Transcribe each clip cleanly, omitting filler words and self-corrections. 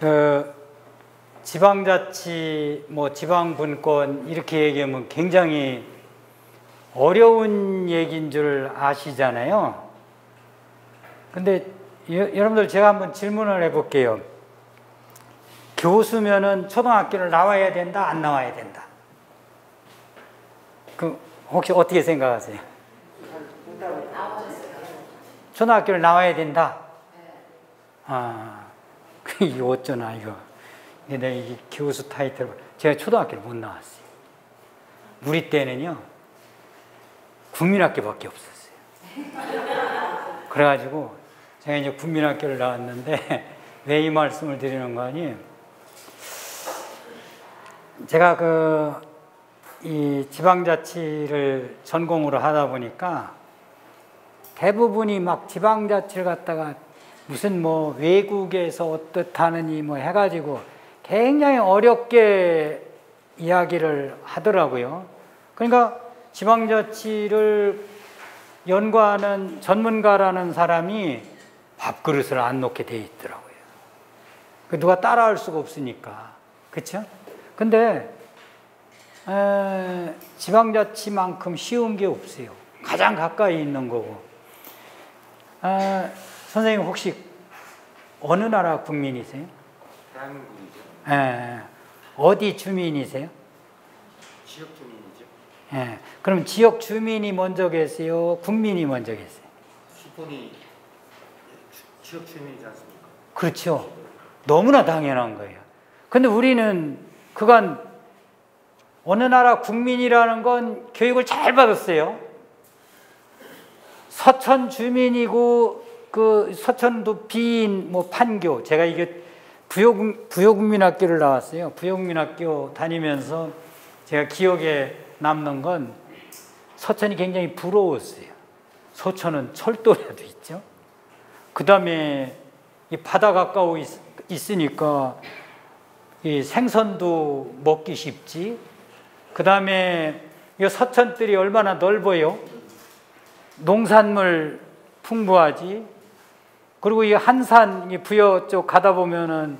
그 지방자치, 뭐 지방분권 이렇게 얘기하면 굉장히 어려운 얘기인 줄 아시잖아요. 근데 여러분들 제가 한번 질문을 해볼게요. 교수면은 초등학교를 나와야 된다, 안 나와야 된다? 그 혹시 어떻게 생각하세요? 초등학교를 나와야 된다? 아, 이게 어쩌나 이거. 내가 이 교수 타이틀, 제가 초등학교를 못 나왔어요. 우리 때는요, 국민학교밖에 없었어요. 그래가지고 제가 이제 국민학교를 나왔는데 왜 이 말씀을 드리는 거니? 제가 이 지방자치를 전공으로 하다 보니까 대부분이 막 지방자치를 갖다가 무슨 뭐 외국에서 어떻다느니 뭐 해가지고 굉장히 어렵게 이야기를 하더라고요. 그러니까 지방자치를 연구하는 전문가라는 사람이 밥그릇을 안 놓게 돼 있더라고요. 누가 따라할 수가 없으니까. 그렇죠? 근데 지방자치만큼 쉬운 게 없어요. 가장 가까이 있는 거고. 선생님 혹시 어느 나라 국민이세요? 대한민국이죠. 어디 주민이세요? 지역 주민이죠. 그럼 지역 주민이 먼저 계세요? 국민이 먼저 계세요? 수본이 지역 주민이지 않습니까? 그렇죠. 너무나 당연한 거예요. 근데 우리는 그간 어느 나라 국민이라는 건 교육을 잘 받았어요. 서천 주민이고 그 서천도 비인 뭐 판교, 제가 이게 부여국민학교를 나왔어요. 부여국민학교 다니면서 제가 기억에 남는 건 서천이 굉장히 부러웠어요. 서천은 철도라도 있죠. 그 다음에 이 바다 가까워 있으니까 이 생선도 먹기 쉽지. 그 다음에 이 서천들이 얼마나 넓어요. 농산물 풍부하지. 그리고 이 한산, 이 부여 쪽 가다 보면은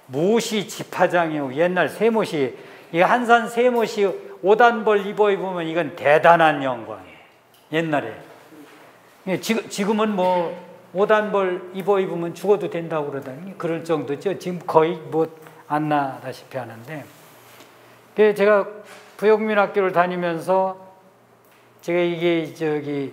못이 집화장이요. 옛날 쇠못이, 이 한산 쇠못이 5단벌 입어 입으면 이건 대단한 영광이에요. 옛날에. 지금은 뭐 5단벌 입어 입으면 죽어도 된다고 그러더니 그럴 정도죠. 지금 거의 뭐 안 나다시피 하는데. 제가 부여국민학교를 다니면서 제가 이게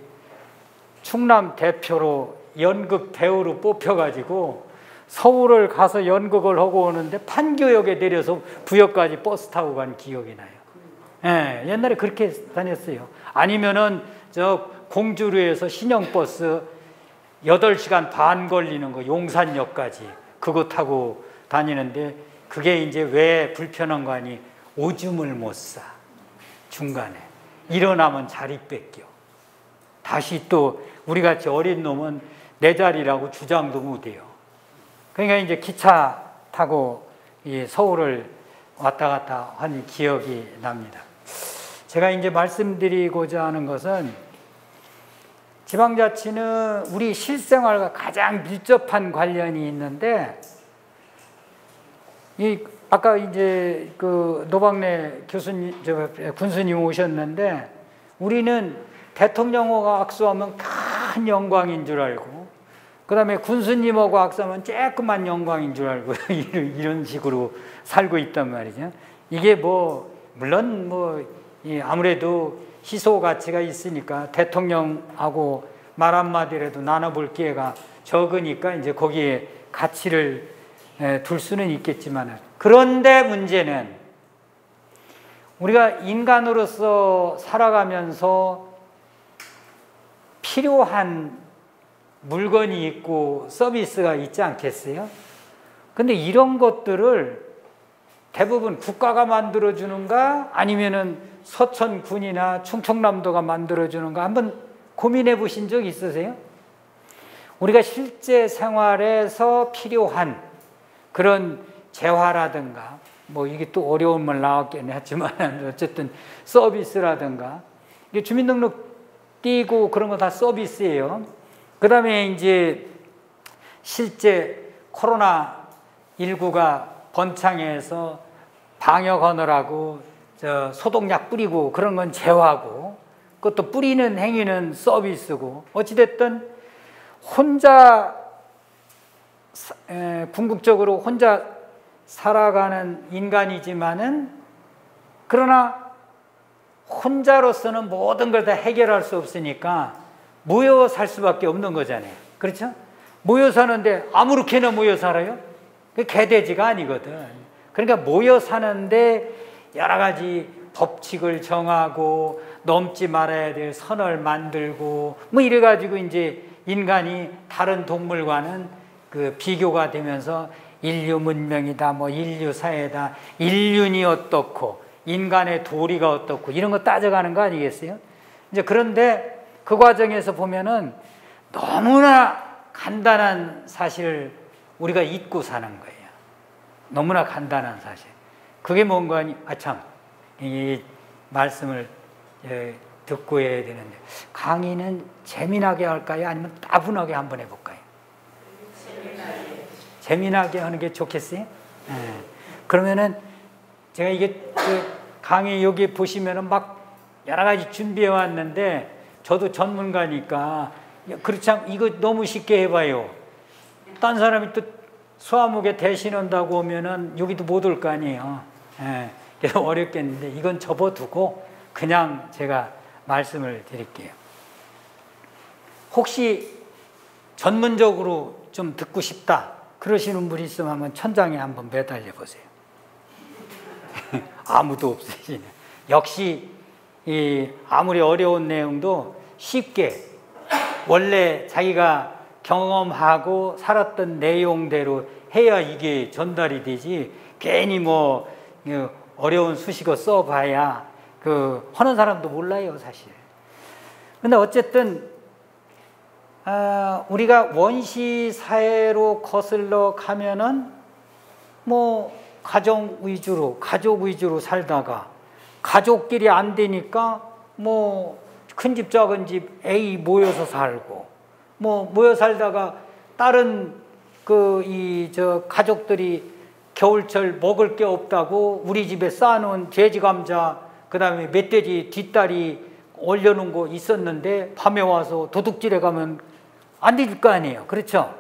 충남 대표로 연극 배우로 뽑혀가지고 서울을 가서 연극을 하고 오는데 판교역에 내려서 부여까지 버스 타고 간 기억이 나요. 옛날에 그렇게 다녔어요. 아니면은 저 공주루에서 신형버스 8시간 반 걸리는 거 용산역까지 그거 타고 다니는데 그게 이제 왜 불편한 거 아니? 오줌을 못 싸. 중간에 일어나면 자리 뺏겨. 다시 또 우리같이 어린 놈은 내 자리라고 주장도 못해요. 그러니까 이제 기차 타고 이 서울을 왔다 갔다 한 기억이 납니다. 제가 이제 말씀드리고자 하는 것은 지방자치는 우리 실생활과 가장 밀접한 관련이 있는데 아까 이제 그 노박래 교수님, 군수님 오셨는데 우리는 대통령하고 악수하면 큰 영광인 줄 알고 그 다음에 군수님하고 악수하면 조그만 영광인 줄 알고 이런 식으로 살고 있단 말이죠. 이게 뭐 물론 뭐 아무래도 희소 가치가 있으니까 대통령하고 말 한마디라도 나눠볼 기회가 적으니까 이제 거기에 가치를 둘 수는 있겠지만 그런데 문제는 우리가 인간으로서 살아가면서 필요한 물건이 있고 서비스가 있지 않겠어요? 근데 이런 것들을 대부분 국가가 만들어주는가 아니면은 서천군이나 충청남도가 만들어주는가 한번 고민해 보신 적 있으세요? 우리가 실제 생활에서 필요한 그런 재화라든가 뭐 이게 또 어려운 말 나왔긴 했지만 어쨌든 서비스라든가 이게 주민등록 띄고 그런 거 다 서비스예요. 그 다음에 이제 실제 코로나 일구가 번창해서 방역하느라고 소독약 뿌리고 그런 건 제어하고, 그것도 뿌리는 행위는 서비스고, 어찌됐든 혼자 궁극적으로 혼자 살아가는 인간이지만은, 그러나 혼자로서는 모든 걸 다 해결할 수 없으니까 모여 살 수밖에 없는 거잖아요. 그렇죠? 모여 사는데 아무렇게나 모여 살아요? 그게 개돼지가 아니거든. 그러니까 모여 사는데 여러 가지 법칙을 정하고 넘지 말아야 될 선을 만들고 뭐 이래가지고 이제 인간이 다른 동물과는 그 비교가 되면서 인류 문명이다, 뭐 인류 사회다, 인륜이 어떻고 인간의 도리가 어떻고 이런 거 따져가는 거 아니겠어요? 이제 그런데 그 과정에서 보면은 너무나 간단한 사실을 우리가 잊고 사는 거예요. 너무나 간단한 사실. 그게 뭔가, 참, 이 말씀을 듣고 해야 되는데, 강의는 재미나게 할까요? 아니면 따분하게 한번 해볼까요? 재미나게 하는 게 좋겠어요? 그러면은 제가 이게 강의 여기 보시면은 막 여러 가지 준비해 왔는데, 저도 전문가니까 그렇지 않고 이거 너무 쉽게 해봐요. 딴 사람이 또 수화목에 대신 온다고 오면은 여기도 못 올 거 아니에요. 그래서 어렵겠는데 이건 접어두고 그냥 제가 말씀을 드릴게요. 혹시 전문적으로 좀 듣고 싶다 그러시는 분이 있으면 한번 천장에 한번 매달려 보세요. 아무도 없으시네. 역시 아무리 어려운 내용도 쉽게 원래 자기가 경험하고 살았던 내용대로 해야 이게 전달이 되지, 괜히 뭐 어려운 수식어 써봐야 하는 사람도 몰라요, 사실. 근데 어쨌든 우리가 원시 사회로 거슬러 가면은 뭐 가족 위주로 살다가 가족끼리 안 되니까 뭐 큰 집 작은 집 A 모여서 살고, 뭐 모여 살다가 다른 가족들이 겨울철 먹을 게 없다고 우리 집에 쌓아놓은 돼지 감자, 그 다음에 멧돼지 뒷다리 올려놓은 거 있었는데 밤에 와서 도둑질해 가면 안 될 거 아니에요. 그렇죠?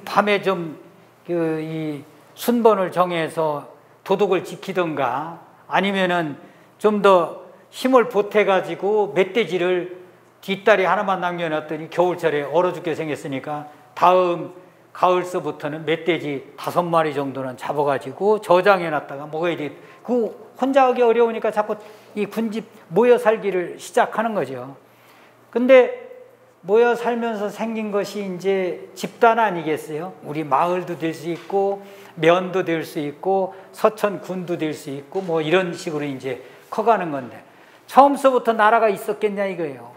밤에 좀 이 순번을 정해서 도둑을 지키던가, 아니면은 좀 더 힘을 보태가지고 멧돼지를 뒷다리 하나만 남겨놨더니 겨울철에 얼어 죽게 생겼으니까 다음 가을서부터는 멧돼지 5마리 정도는 잡아가지고 저장해놨다가 먹어야 돼. 혼자 하기 어려우니까 자꾸 이 군집 모여 살기를 시작하는 거죠. 근데 모여 살면서 생긴 것이 이제 집단 아니겠어요? 우리 마을도 될 수 있고 면도 될 수 있고 서천 군도 될 수 있고 뭐 이런 식으로 이제 커가는 건데, 처음서부터 나라가 있었겠냐 이거예요.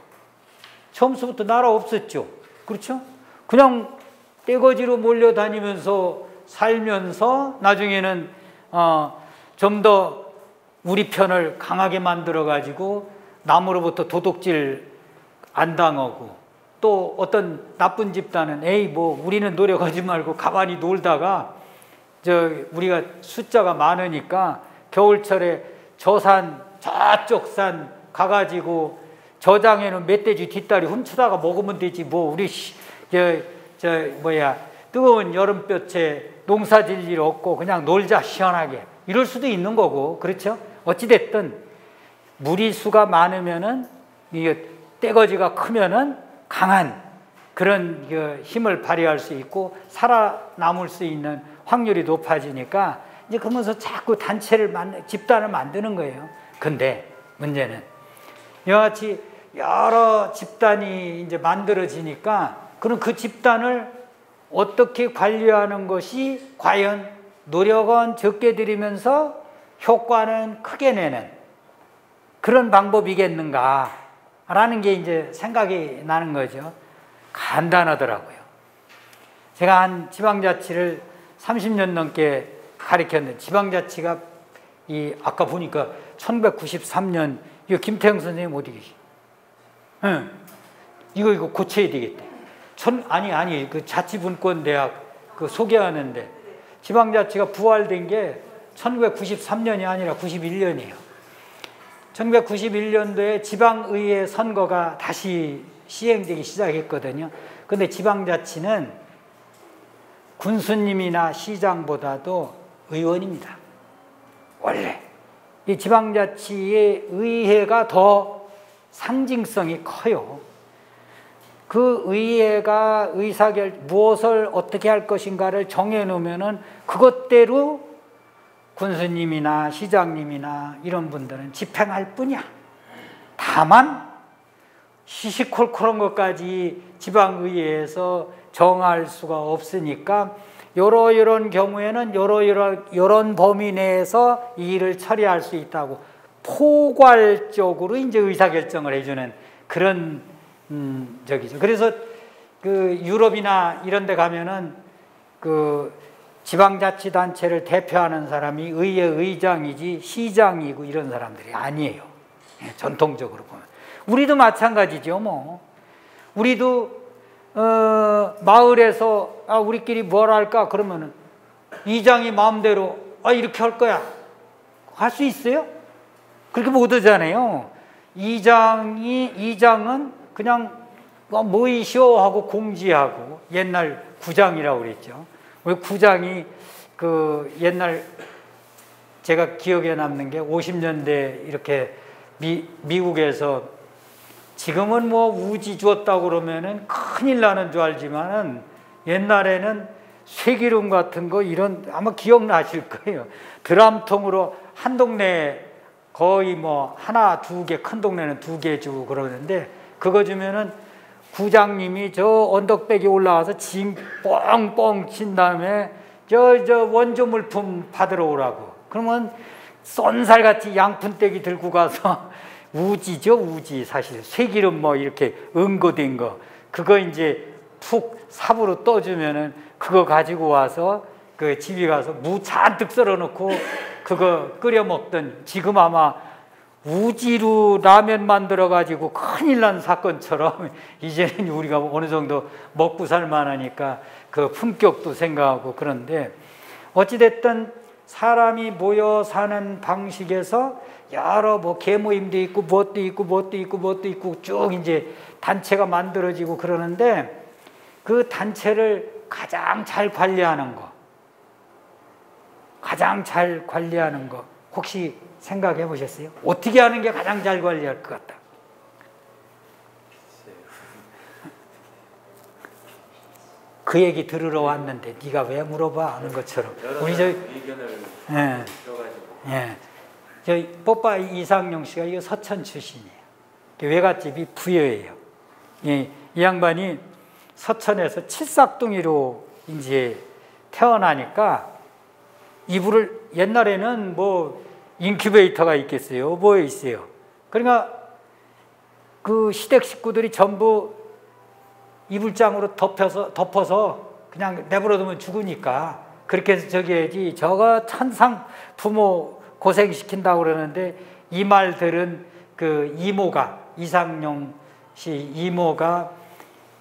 처음서부터 나라 없었죠. 그렇죠? 그냥 떼거지로 몰려다니면서 살면서 나중에는 좀 더 우리 편을 강하게 만들어 가지고 남으로부터 도둑질 안 당하고, 또 어떤 나쁜 집단은 뭐 우리는 노력하지 말고 가만히 놀다가 우리가 숫자가 많으니까 겨울철에 저쪽 산 가가지고 저장해놓은 멧돼지 뒷다리 훔치다가 먹으면 되지, 뭐 우리 뜨거운 여름볕에 농사질 일 없고 그냥 놀자 시원하게, 이럴 수도 있는 거고. 그렇죠? 어찌됐든 무리수가 많으면은 이게 떼거지가 크면은 강한 그런 힘을 발휘할 수 있고 살아남을 수 있는 확률이 높아지니까 이제 그러면서 자꾸 집단을 만드는 거예요. 근데 문제는 이와 같이 여러 집단이 이제 만들어지니까 그럼 그 집단을 어떻게 관리하는 것이 과연 노력은 적게 들이면서 효과는 크게 내는 그런 방법이겠는가 라는 게 이제 생각이 나는 거죠. 간단하더라고요. 제가 한 지방자치를 30년 넘게 가르쳤는데, 지방자치가 아까 보니까 1993년 이거 김태형 선생님 어디 계시? 이거 고쳐야 되겠대. 그 자치분권대학 소개하는데 지방자치가 부활된 게 1993년이 아니라 91년이에요. 1991년도에 지방의회 선거가 다시 시행되기 시작했거든요. 근데 지방자치는 군수님이나 시장보다도 의원입니다. 원래 이 지방자치의 의회가 더 상징성이 커요. 그 의회가 무엇을 어떻게 할 것인가를 정해놓으면은 그것대로 군수님이나 시장님이나 이런 분들은 집행할 뿐이야. 다만 시시콜콜한 것까지 지방의회에서 정할 수가 없으니까 이런 경우에는 이런 범위 내에서 이 일을 처리할 수 있다고 포괄적으로 이제 의사결정을 해주는 그런 저기죠. 그래서 그 유럽이나 이런 데 가면은 그 지방자치단체를 대표하는 사람이 의회 의장이지 시장이고 이런 사람들이 아니에요. 전통적으로 보면. 우리도 마찬가지죠, 뭐. 우리도 마을에서 우리끼리 뭘 할까 그러면은 이장이 마음대로 이렇게 할 거야 할 수 있어요? 그렇게 못 하잖아요. 이장은 그냥 모이시오 하고 공지하고, 옛날 구장이라고 그랬죠. 우리 구장이 그 옛날 제가 기억에 남는 게 50년대 이렇게 미국에서, 지금은 뭐 우지 주었다고 그러면은 큰일 나는 줄 알지만은 옛날에는 쇠기름 같은 거 이런, 아마 기억나실 거예요. 드럼통으로 한 동네에 거의 뭐 하나 두 개, 큰 동네는 두 개 주고 그러는데, 그거 주면은 구장님이 저 언덕배기 올라와서 징 뻥뻥 친 다음에 저 원조 물품 받으러 오라고. 그러면 쏜살같이 양푼떼기 들고 가서 우지죠, 우지. 사실 쇠기름 뭐 이렇게 응고된 거, 그거 이제 푹 삽으로 떠주면은 그거 가지고 와서 그 집에 가서 무 잔뜩 썰어 놓고 그거 끓여 먹던, 지금 아마 우지로 라면 만들어 가지고 큰일 난 사건처럼 이제는 우리가 어느 정도 먹고 살만하니까 그 품격도 생각하고. 그런데 어찌됐든 사람이 모여 사는 방식에서 여러 뭐 계모임도 있고 뭣도 있고 쭉 이제 단체가 만들어지고 그러는데, 그 단체를 가장 잘 관리하는 거 혹시 생각해 보셨어요? 어떻게 하는 게 가장 잘 관리할 것 같다? 그 얘기 들으러 왔는데 네가 왜 물어봐 하는 것처럼. 우리 저 의견을 들어가지고. 저희 뽀빠 이상용 씨가 이거 서천 출신이에요. 외갓집이 부여예요. 이 양반이 서천에서 칠삭둥이로 이제 태어나니까 이불을, 옛날에는 뭐 인큐베이터가 있겠어요? 뭐 있어요? 그러니까 그 시댁 식구들이 전부 이불장으로 덮어서 그냥 내버려두면 죽으니까 그렇게 해서 저기 해야지, 저거 천상 부모 고생시킨다고 그러는데, 이 말 들은 그 이모가, 이상용 씨 이모가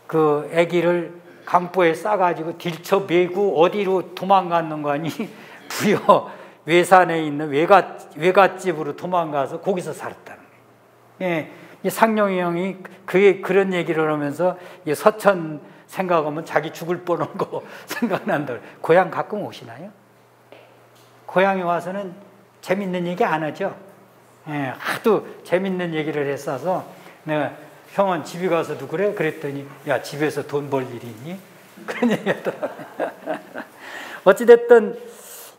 그 아기를 강보에 싸가지고 들쳐 메고 어디로 도망갔는 거 아니? 부여 외산에 있는 외갓집으로 도망가서 거기서 살았다는 거예요. 이 상용이 형이 그런 얘기를 하면서 서천 생각하면 자기 죽을 뻔한 거 생각난다. 고향 가끔 오시나요? 고향에 와서는 재밌는 얘기 안 하죠. 하도 재밌는 얘기를 했어서 내가, 형은 집에 가서도 그래? 그랬더니 야, 집에서 돈 벌 일이 있니? 그런 얘기 하더라고요. 어찌됐든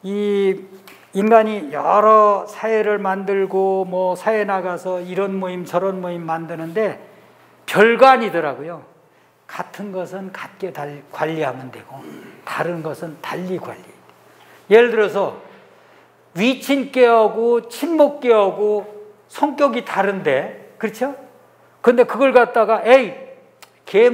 이 인간이 여러 사회를 만들고 뭐 사회 나가서 이런 모임 저런 모임 만드는데 별거 아니더라고요. 같은 것은 같게 관리하면 되고 다른 것은 달리 관리. 예를 들어서 위친께하고 친목께하고 성격이 다른데, 그렇죠? 근데 그걸 갖다가 개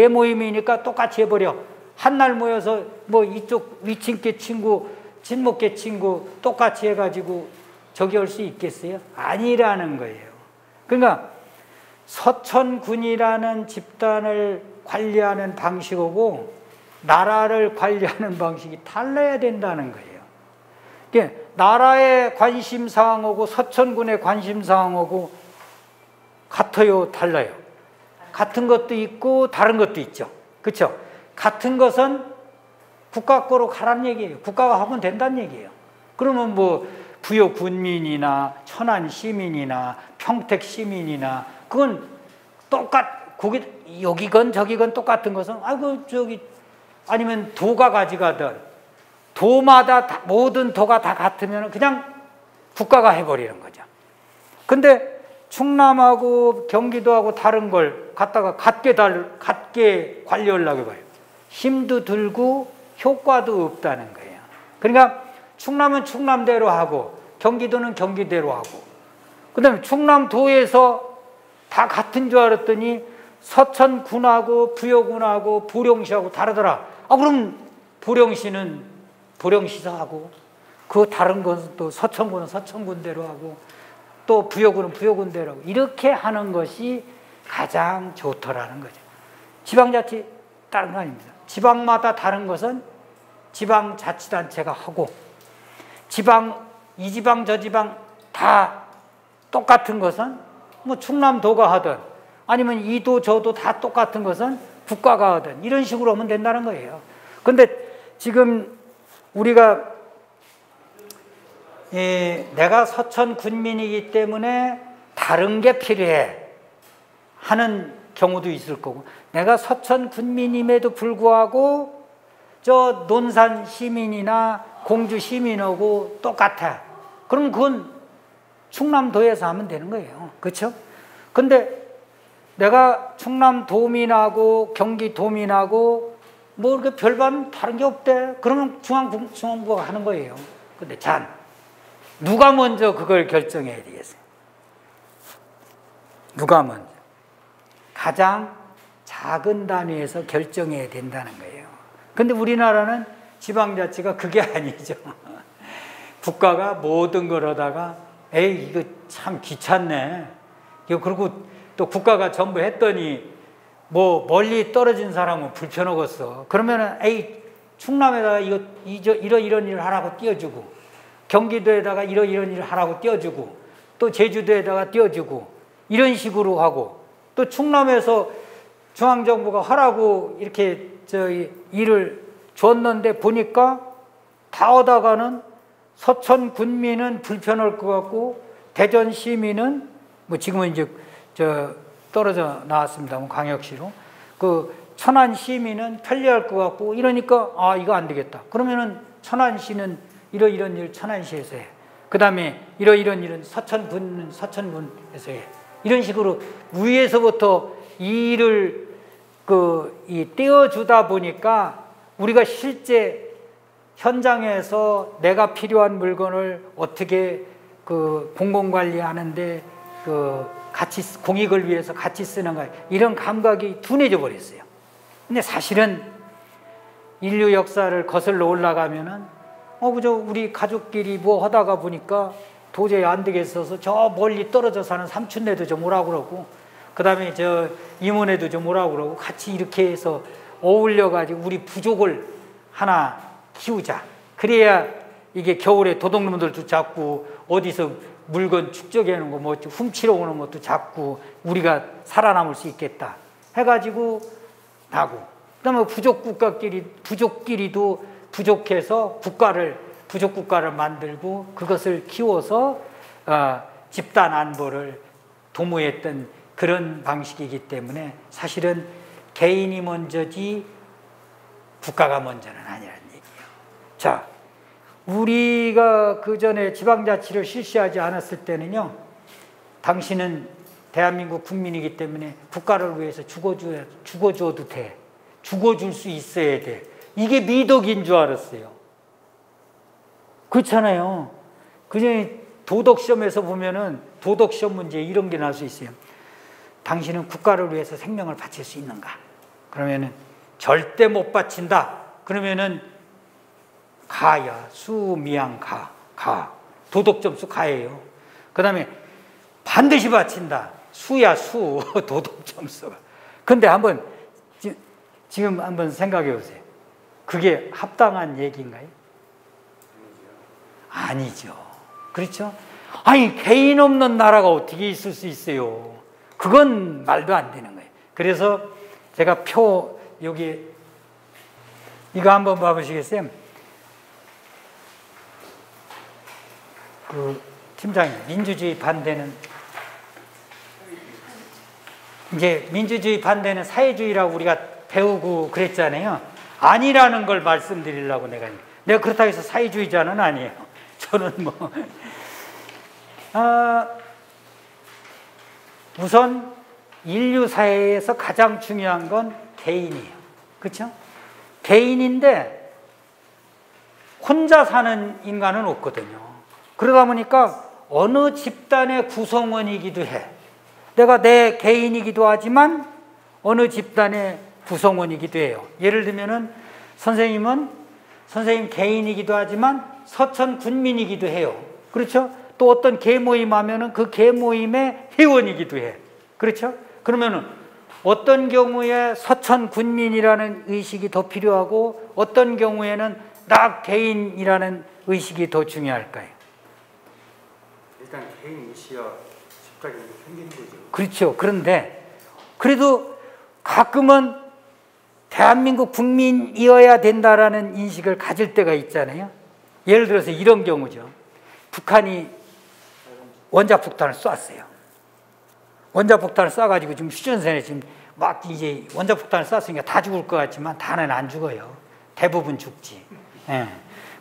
모임이니까 똑같이 해버려. 한날 모여서 뭐 이쪽 위친께 친구, 친목계 친구 똑같이 해가지고 저기 할 수 있겠어요? 아니라는 거예요. 그러니까 서천군이라는 집단을 관리하는 방식하고 나라를 관리하는 방식이 달라야 된다는 거예요. 그러니까 나라의 관심사항하고 서천군의 관심사항하고 같아요, 달라요? 같은 것도 있고 다른 것도 있죠. 그렇죠? 같은 것은 국가 거로 가라는 얘기예요. 국가가 하면 된다는 얘기예요. 그러면 뭐 부여 군민이나 천안 시민이나 평택 시민이나 그건 거기 여기건 저기건 똑같은 것은 아이고 저기 아니면 도가 가져가든 도마다 모든 도가 다 같으면 그냥 국가가 해버리는 거죠. 근데 충남하고 경기도하고 다른 걸 갖다가 같게 관리하려고 해봐요. 힘도 들고 효과도 없다는 거예요. 그러니까 충남은 충남대로 하고 경기도는 경기대로 하고 그 다음에 충남도에서 다 같은 줄 알았더니 서천군하고 부여군하고 보령시하고 다르더라. 그럼 보령시는 보령시서 하고 그 다른 것은 또 서천군은 서천군대로 하고 또 부여군은 부여군대로 하고 이렇게 하는 것이 가장 좋더라는 거죠. 지방자치 다른 거 아닙니다. 지방마다 다른 것은 지방자치단체가 하고 이 지방 저 지방 다 똑같은 것은 뭐 충남도가 하든 아니면 이도 저도 다 똑같은 것은 국가가 하든 이런 식으로 하면 된다는 거예요. 근데 지금 우리가 내가 서천 군민이기 때문에 다른 게 필요해 하는 경우도 있을 거고 내가 서천 군민임에도 불구하고 저 논산 시민이나 공주 시민하고 똑같아. 그럼 그건 충남도에서 하면 되는 거예요. 그렇죠? 근데 내가 충남도민하고 경기도민하고 뭐 이렇게 별반 다른 게 없대. 그러면 중앙부가 하는 거예요. 근데 누가 먼저 그걸 결정해야 되겠어요? 누가 먼저? 가장 작은 단위에서 결정해야 된다는 거예요. 근데 우리나라는 지방자치가 그게 아니죠. 국가가 모든 걸 하다가 에이 이거 참 귀찮네. 그리고 또 국가가 전부 했더니 뭐 멀리 떨어진 사람은 불편하겠어. 그러면은 에이 충남에다가 이런 일을 하라고 띄워주고 경기도에다가 이런 일을 하라고 띄워주고 또 제주도에다가 띄워주고 이런 식으로 하고 또 충남에서 중앙정부가 하라고 이렇게 일을 줬는데 보니까 다 하다가는 서천 군민은 불편할 것 같고 대전 시민은 뭐 지금은 이제 떨어져 나왔습니다. 광역시로 그 천안 시민은 편리할 것 같고 이러니까 이거 안 되겠다. 그러면은 천안시는 이런 일 천안시에서 해. 그 다음에 이런 일은 서천군은 서천군에서 해. 이런 식으로 위에서부터 이 일을 떼어주다 보니까 우리가 실제 현장에서 내가 필요한 물건을 어떻게 공공관리하는데 같이 공익을 위해서 같이 쓰는가 이런 감각이 둔해져 버렸어요. 근데 사실은 인류 역사를 거슬러 올라가면은 그저 우리 가족끼리 뭐 하다가 보니까 도저히 안 되겠어서 저 멀리 떨어져 사는 삼촌네도 좀 오라고 그러고 그 다음에 저 이모네도 좀 오라고 그러고 같이 이렇게 해서 어울려가지고 우리 부족을 하나 키우자. 그래야 이게 겨울에 도둑놈들도 잡고 어디서 물건 축적해 놓은 거 뭐 훔치러 오는 것도 잡고 우리가 살아남을 수 있겠다 해가지고 나고 그다음에 부족끼리도 부족해서 부족 국가를 만들고 그것을 키워서 집단 안보를 도모했던 그런 방식이기 때문에 사실은 개인이 먼저지 국가가 먼저는 아니라는 얘기예요. 자, 우리가 그 전에 지방자치를 실시하지 않았을 때는요, 당신은 대한민국 국민이기 때문에 국가를 위해서 죽어줘도 돼. 죽어줄 수 있어야 돼. 이게 미덕인 줄 알았어요. 그렇잖아요. 그냥 도덕시험에서 보면은 도덕시험 문제 이런 게 날 수 있어요. 당신은 국가를 위해서 생명을 바칠 수 있는가? 그러면은 절대 못 바친다. 그러면은 가야, 수, 미양, 가. 도덕점수 가예요. 그 다음에 반드시 바친다. 수야, 수. 도덕점수가. 근데 지금 한번 생각해 보세요. 그게 합당한 얘기인가요? 아니죠. 그렇죠? 아니, 개인 없는 나라가 어떻게 있을 수 있어요? 그건 말도 안 되는 거예요. 그래서 제가 여기 이거 한번 봐보시겠어요? 그 팀장님, 민주주의 반대는 이제 민주주의 반대는 사회주의라고 우리가 배우고 그랬잖아요. 아니라는 걸 말씀드리려고 내가 그렇다고 해서 사회주의자는 아니에요. 저는 우선 인류 사회에서 가장 중요한 건 개인이에요. 그렇죠? 개인인데 혼자 사는 인간은 없거든요. 그러다 보니까 어느 집단의 구성원이기도 해. 내가 내 개인이기도 하지만 어느 집단의 구성원이기도 해요. 예를 들면은 선생님 개인이기도 하지만 서천 군민이기도 해요. 그렇죠? 또 어떤 계모임 하면은 그 계모임의 회원이기도 해. 그렇죠? 그러면은 어떤 경우에 서천 군민이라는 의식이 더 필요하고 어떤 경우에는 나 개인이라는 의식이 더 중요할까요? 일단 개인 의식이야 집단이 생기는 거죠. 그렇죠. 그런데 그래도 가끔은 대한민국 국민이어야 된다라는 인식을 가질 때가 있잖아요. 예를 들어서 이런 경우죠. 북한이 원자폭탄을 쐈어요. 원자폭탄을 쏴가지고 지금 휴전선에 지금 막 이제 원자폭탄을 쐈으니까 다 죽을 것 같지만 다는 안 죽어요. 대부분 죽지. 예.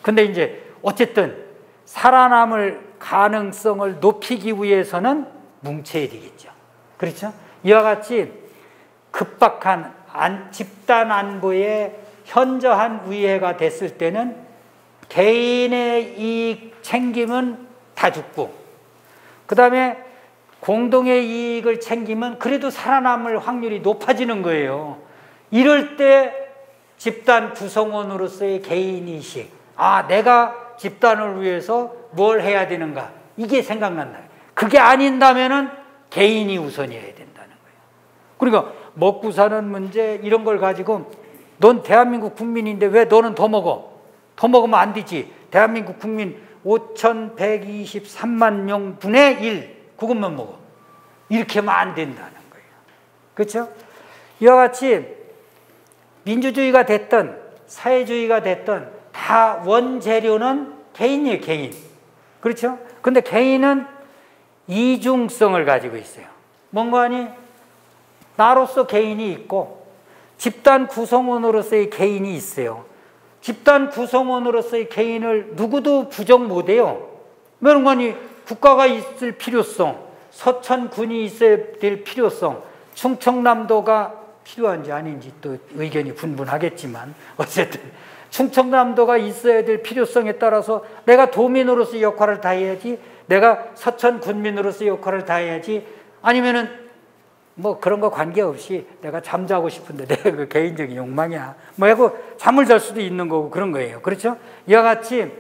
근데 이제 어쨌든 살아남을 가능성을 높이기 위해서는 뭉쳐야 되겠죠. 그렇죠? 이와 같이 급박한 집단 안보에 현저한 위해가 됐을 때는 개인의 이익 챙김은 다 죽고 그 다음에 공동의 이익을 챙기면 그래도 살아남을 확률이 높아지는 거예요. 이럴 때 집단 구성원으로서의 개인의식, 내가 집단을 위해서 뭘 해야 되는가, 이게 생각난다. 그게 아닌다면은 개인이 우선이어야 된다는 거예요. 그러니까 먹고 사는 문제 이런 걸 가지고 넌 대한민국 국민인데 왜 너는 더 먹어? 더 먹으면 안 되지. 대한민국 국민 5,123만 명분의 1 그것만 먹어. 이렇게 하면 안 된다는 거예요. 그렇죠? 이와 같이 민주주의가 됐든 사회주의가 됐든 다 원재료는 개인이에요. 개인. 그렇죠? 근데 개인은 이중성을 가지고 있어요. 뭔가 하니 나로서 개인이 있고 집단 구성원으로서의 개인이 있어요. 집단 구성원으로서의 개인을 누구도 부정 못해요. 그러니 국가가 있을 필요성, 서천군이 있어야 될 필요성, 충청남도가 필요한지 아닌지 또 의견이 분분하겠지만 어쨌든 충청남도가 있어야 될 필요성에 따라서 내가 도민으로서의 역할을 다해야지, 내가 서천군민으로서의 역할을 다해야지, 아니면은 뭐 그런 거 관계없이 내가 잠자고 싶은데 내가 그 개인적인 욕망이야 뭐 하고 잠을 잘 수도 있는 거고 그런 거예요. 그렇죠? 이와 같이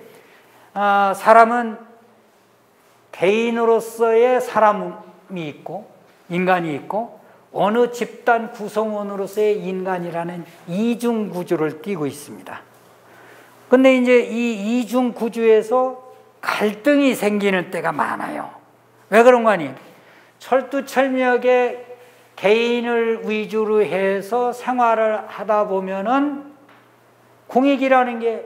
사람은 개인으로서의 사람이 있고 인간이 있고 어느 집단 구성원으로서의 인간이라는 이중 구조를 띠고 있습니다. 근데 이제 이 이중 구조에서 갈등이 생기는 때가 많아요. 왜 그런 거 아니에요? 철두철미하게 개인을 위주로 해서 생활을 하다 보면은 공익이라는 게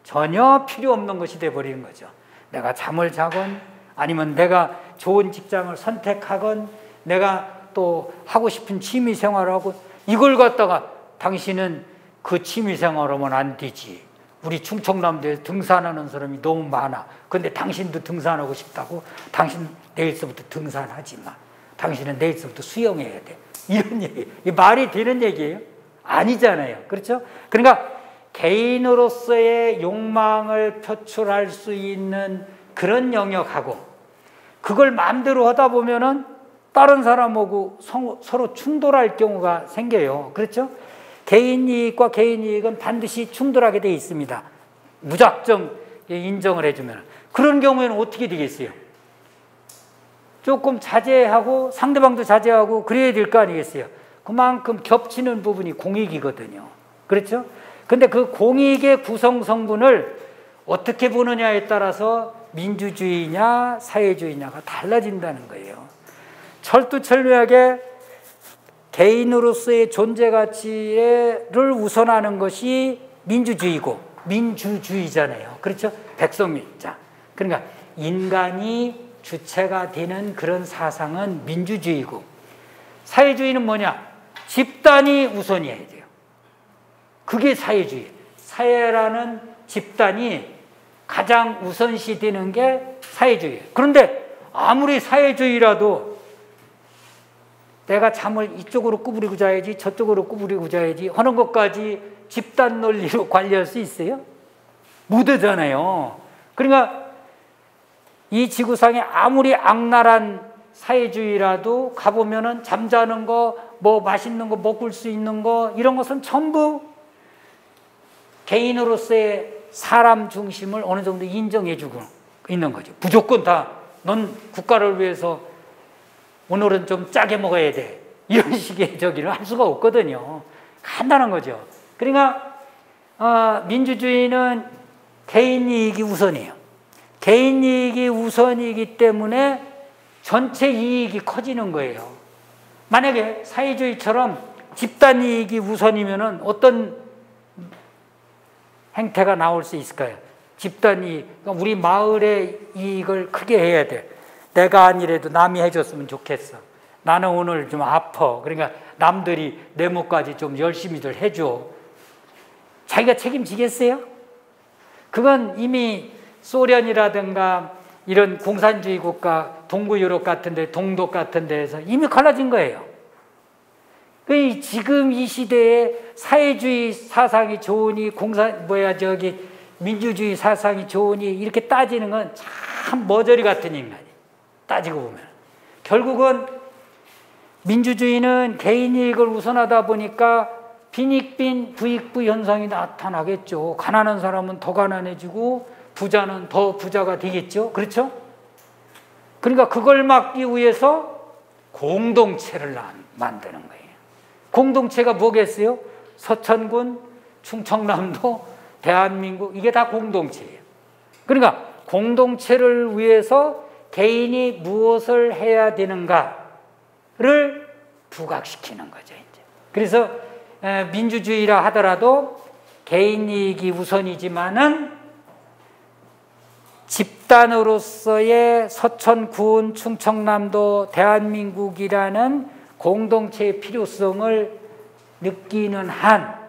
전혀 필요 없는 것이 돼버리는 거죠. 내가 잠을 자건 아니면 내가 좋은 직장을 선택하건 내가 또 하고 싶은 취미 생활을 하고 이걸 갖다가 당신은 그 취미 생활하면 안 되지. 우리 충청남도에 등산하는 사람이 너무 많아. 근데 당신도 등산하고 싶다고? 당신 내일서부터 등산하지 마. 당신은 내일서부터 수영해야 돼. 이런 얘기. 이 말이 되는 얘기예요? 아니잖아요. 그렇죠? 그러니까 개인으로서의 욕망을 표출할 수 있는 그런 영역하고 그걸 마음대로 하다 보면은 다른 사람하고 서로 충돌할 경우가 생겨요. 그렇죠? 개인 이익과 개인 이익은 반드시 충돌하게 돼 있습니다. 무작정 인정을 해주면. 그런 경우에는 어떻게 되겠어요? 조금 자제하고 상대방도 자제하고 그래야 될 거 아니겠어요? 그만큼 겹치는 부분이 공익이거든요. 그렇죠? 근데 그 공익의 구성 성분을 어떻게 보느냐에 따라서 민주주의냐 사회주의냐가 달라진다는 거예요. 철두철미하게 개인으로서의 존재 가치를 우선하는 것이 민주주의고 민주주의잖아요. 그렇죠? 백성민자. 그러니까 인간이 주체가 되는 그런 사상은 민주주의고, 사회주의는 뭐냐? 집단이 우선이어야 돼요. 그게 사회주의. 사회라는 집단이 가장 우선시 되는 게 사회주의예요. 그런데 아무리 사회주의라도 내가 잠을 이쪽으로 구부리고 자야지 저쪽으로 구부리고 자야지 하는 것까지 집단 논리로 관리할 수 있어요? 못하잖아요. 그러니까 이 지구상에 아무리 악랄한 사회주의라도 가보면은 잠자는 거, 뭐 맛있는 거 먹을 수 있는 거, 이런 것은 전부 개인으로서의 사람 중심을 어느 정도 인정해주고 있는 거죠. 무조건 다 넌 국가를 위해서 오늘은 좀 짜게 먹어야 돼, 이런 식의 저기를 할 수가 없거든요. 간단한 거죠. 그러니까 민주주의는 개인 이익이 우선이에요. 개인 이익이 우선이기 때문에 전체 이익이 커지는 거예요. 만약에 사회주의처럼 집단 이익이 우선이면은 어떤 행태가 나올 수 있을까요? 집단 이익, 그러니까 우리 마을의 이익을 크게 해야 돼. 내가 아니래도 남이 해줬으면 좋겠어. 나는 오늘 좀 아파. 그러니까 남들이 내 몫까지 좀 열심히들 해줘. 자기가 책임지겠어요? 그건 이미 소련이라든가 이런 공산주의 국가, 동구 유럽 같은 데, 동독 같은 데에서 이미 갈라진 거예요. 지금 이 시대에 사회주의 사상이 좋으니 민주주의 사상이 좋으니 이렇게 따지는 건 참 머저리 같은 인간이, 따지고 보면. 결국은 민주주의는 개인 이익을 우선하다 보니까 빈익빈 부익부 현상이 나타나겠죠. 가난한 사람은 더 가난해지고 부자는 더 부자가 되겠죠. 그렇죠? 그러니까 그걸 막기 위해서 공동체를 만드는 거예요. 공동체가 뭐겠어요? 서천군, 충청남도, 대한민국, 이게 다 공동체예요. 그러니까 공동체를 위해서 개인이 무엇을 해야 되는가를 부각시키는 거죠, 이제. 그래서 민주주의라 하더라도 개인 이익이 우선이지만은 집단으로서의 서천군, 충청남도, 대한민국이라는 공동체의 필요성을 느끼는 한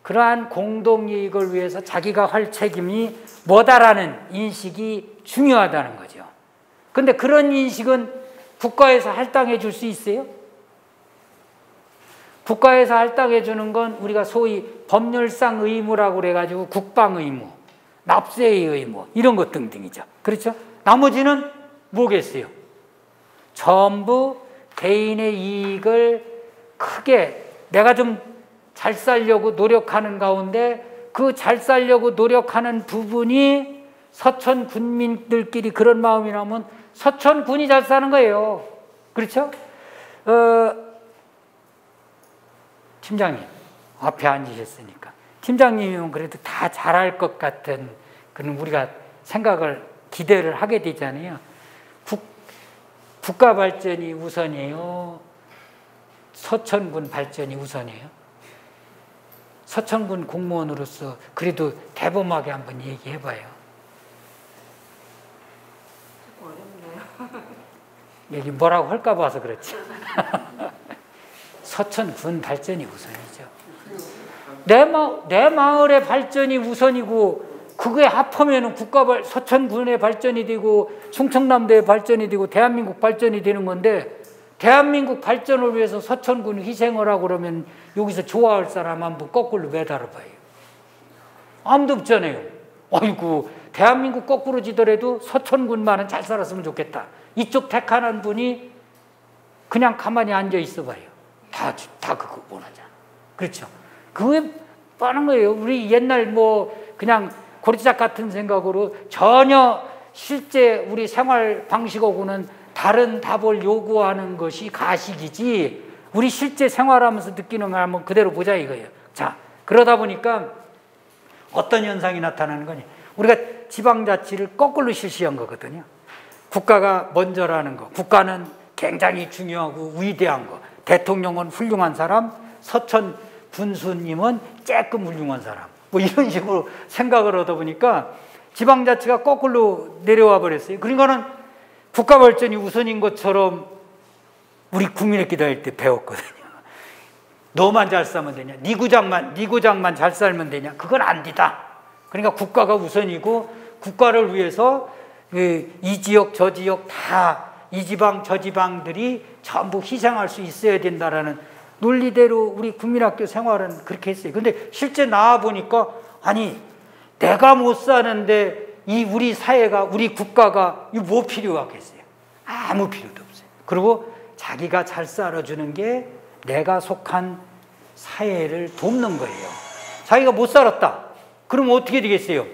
그러한 공동이익을 위해서 자기가 할 책임이 뭐다라는 인식이 중요하다는 거죠. 그런데 그런 인식은 국가에서 할당해 줄 수 있어요? 국가에서 할당해 주는 건 우리가 소위 법률상 의무라고 그래가지고 국방 의무, 납세의 의무, 이런 것 등등이죠. 그렇죠? 나머지는 뭐겠어요? 전부 개인의 이익을 크게, 내가 좀 잘 살려고 노력하는 가운데 그 잘 살려고 노력하는 부분이 서천 군민들끼리 그런 마음이 나면 서천 군이 잘 사는 거예요. 그렇죠? 팀장님 앞에 앉으셨으니까 팀장님이면 그래도 다 잘할 것 같은 그런 우리가 생각을 기대를 하게 되잖아요. 국가 발전이 우선이에요? 서천군 발전이 우선이에요? 서천군 공무원으로서 그래도 대범하게 한번 얘기해봐요. 어렵네요. 여기 뭐라고 할까 봐서 그렇지. 서천군 발전이 우선이죠. 내 마을의 발전이 우선이고 그게 합하면 서천군의 발전이 되고 충청남도의 발전이 되고 대한민국 발전이 되는 건데, 대한민국 발전을 위해서 서천군 희생을 하고 그러면 여기서 좋아할 사람 한번 거꾸로 매달아봐요. 아무도 없잖아요. 아이고, 대한민국 거꾸로 지더라도 서천군만은 잘 살았으면 좋겠다. 이쪽 택하는 분이 그냥 가만히 앉아 있어봐요. 다 그거 원하잖아. 그렇죠? 그게 뻔한 거예요. 우리 옛날 그냥 고리짝 같은 생각으로 전혀 실제 우리 생활 방식하고는 다른 답을 요구하는 것이 가식이지, 우리 실제 생활하면서 느끼는 걸 한번 그대로 보자 이거예요. 자, 그러다 보니까 어떤 현상이 나타나는 거냐? 우리가 지방자치를 거꾸로 실시한 거거든요. 국가가 먼저라는 거. 국가는 굉장히 중요하고 위대한 거. 대통령은 훌륭한 사람, 서천 군수님은 조금 훌륭한 사람. 뭐 이런 식으로 생각을 하다 보니까 지방자치가 거꾸로 내려와 버렸어요. 그러니까는 국가 발전이 우선인 것처럼 우리 국민의 기도할 때 배웠거든요. 너만 잘 살면 되냐? 네 구장만 잘 살면 되냐? 그건 안 되다. 그러니까 국가가 우선이고 국가를 위해서 이 지역 저 지역 다 이 지방 저 지방들이 전부 희생할 수 있어야 된다라는 논리대로 우리 국민학교 생활은 그렇게 했어요. 근데 실제 나와 보니까 아니 내가 못 사는데 이 우리 사회가 우리 국가가 이거 뭐 필요하겠어요? 아무 필요도 없어요. 그리고 자기가 잘 살아주는 게 내가 속한 사회를 돕는 거예요. 자기가 못 살았다. 그러면 어떻게 되겠어요?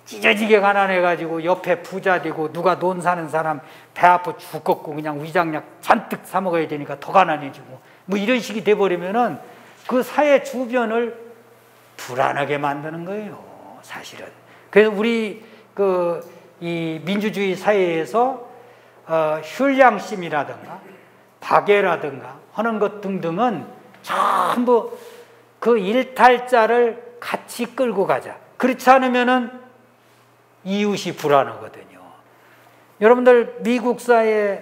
찢어지게 가난해가지고 옆에 부자 되고 누가 돈 사는 사람 배 아파 죽겠고 그냥 위장약 잔뜩 사 먹어야 되니까 더 가난해지고 뭐 이런 식이 돼버리면은 그 사회 주변을 불안하게 만드는 거예요. 사실은. 그래서 우리 이 민주주의 사회에서 슐량심이라든가 박애라든가 하는 것 등등은 전부 그 일탈자를 같이 끌고 가자. 그렇지 않으면은 이웃이 불안하거든요. 여러분들 미국 사회